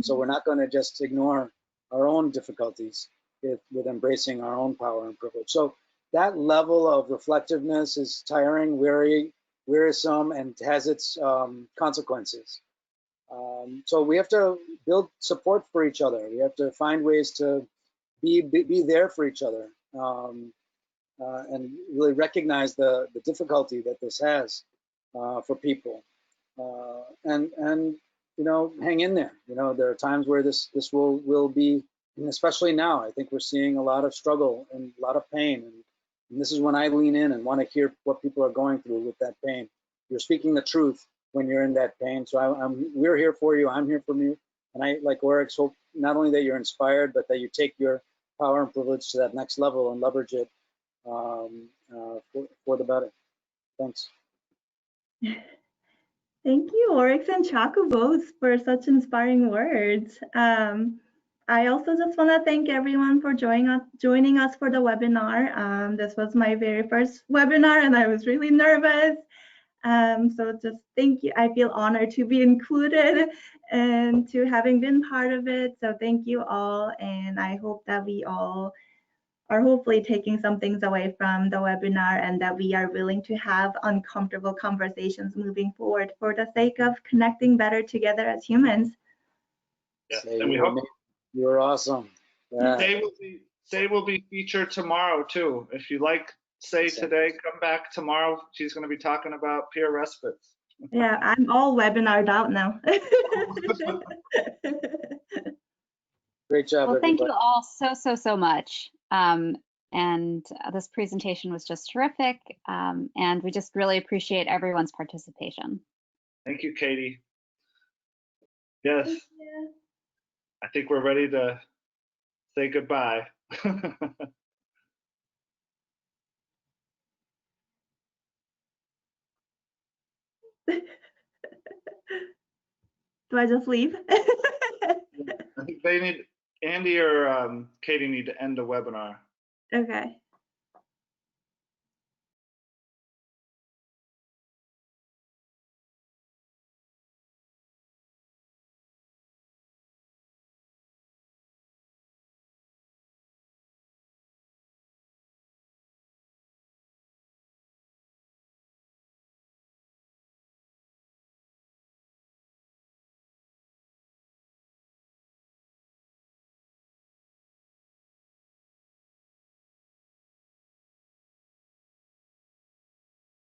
So we're not going to just ignore our own difficulties with embracing our own power and privilege. So that level of reflectiveness is tiring, wearisome, and has its consequences. So we have to build support for each other. We have to find ways to be there for each other, and really recognize the difficulty that this has for people, and hang in there. There are times where this will be, and especially now, I think we're seeing a lot of struggle and a lot of pain, and this is when I lean in and want to hear what people are going through with that pain. You're speaking the truth when you're in that pain, so we're here for you. I'm here for you, and I, like Oryx, hope not only that you're inspired, but that you take your power and privilege to that next level and leverage it for the better. Thanks. Thank you, Oryx and Chaku, both, for such inspiring words. I also just want to thank everyone for joining us for the webinar. This was my very first webinar, and I was really nervous. So just thank you. I feel honored to be included and to having been part of it. So thank you all, and I hope that we all are hopefully taking some things away from the webinar, and that we are willing to have uncomfortable conversations moving forward for the sake of connecting better together as humans. Yes, and we hope you're awesome. Yeah. Say will be featured tomorrow too. If you like Say today, come back tomorrow. She's going to be talking about peer respites. Yeah, I'm all webinared out now. Great job, well, thank everybody. you all so much. And this presentation was just terrific. And we just really appreciate everyone's participation. Thank you, Katie. Yes. I think we're ready to say goodbye. Do I just leave? I think they need Andy or Katie need to end the webinar. Okay.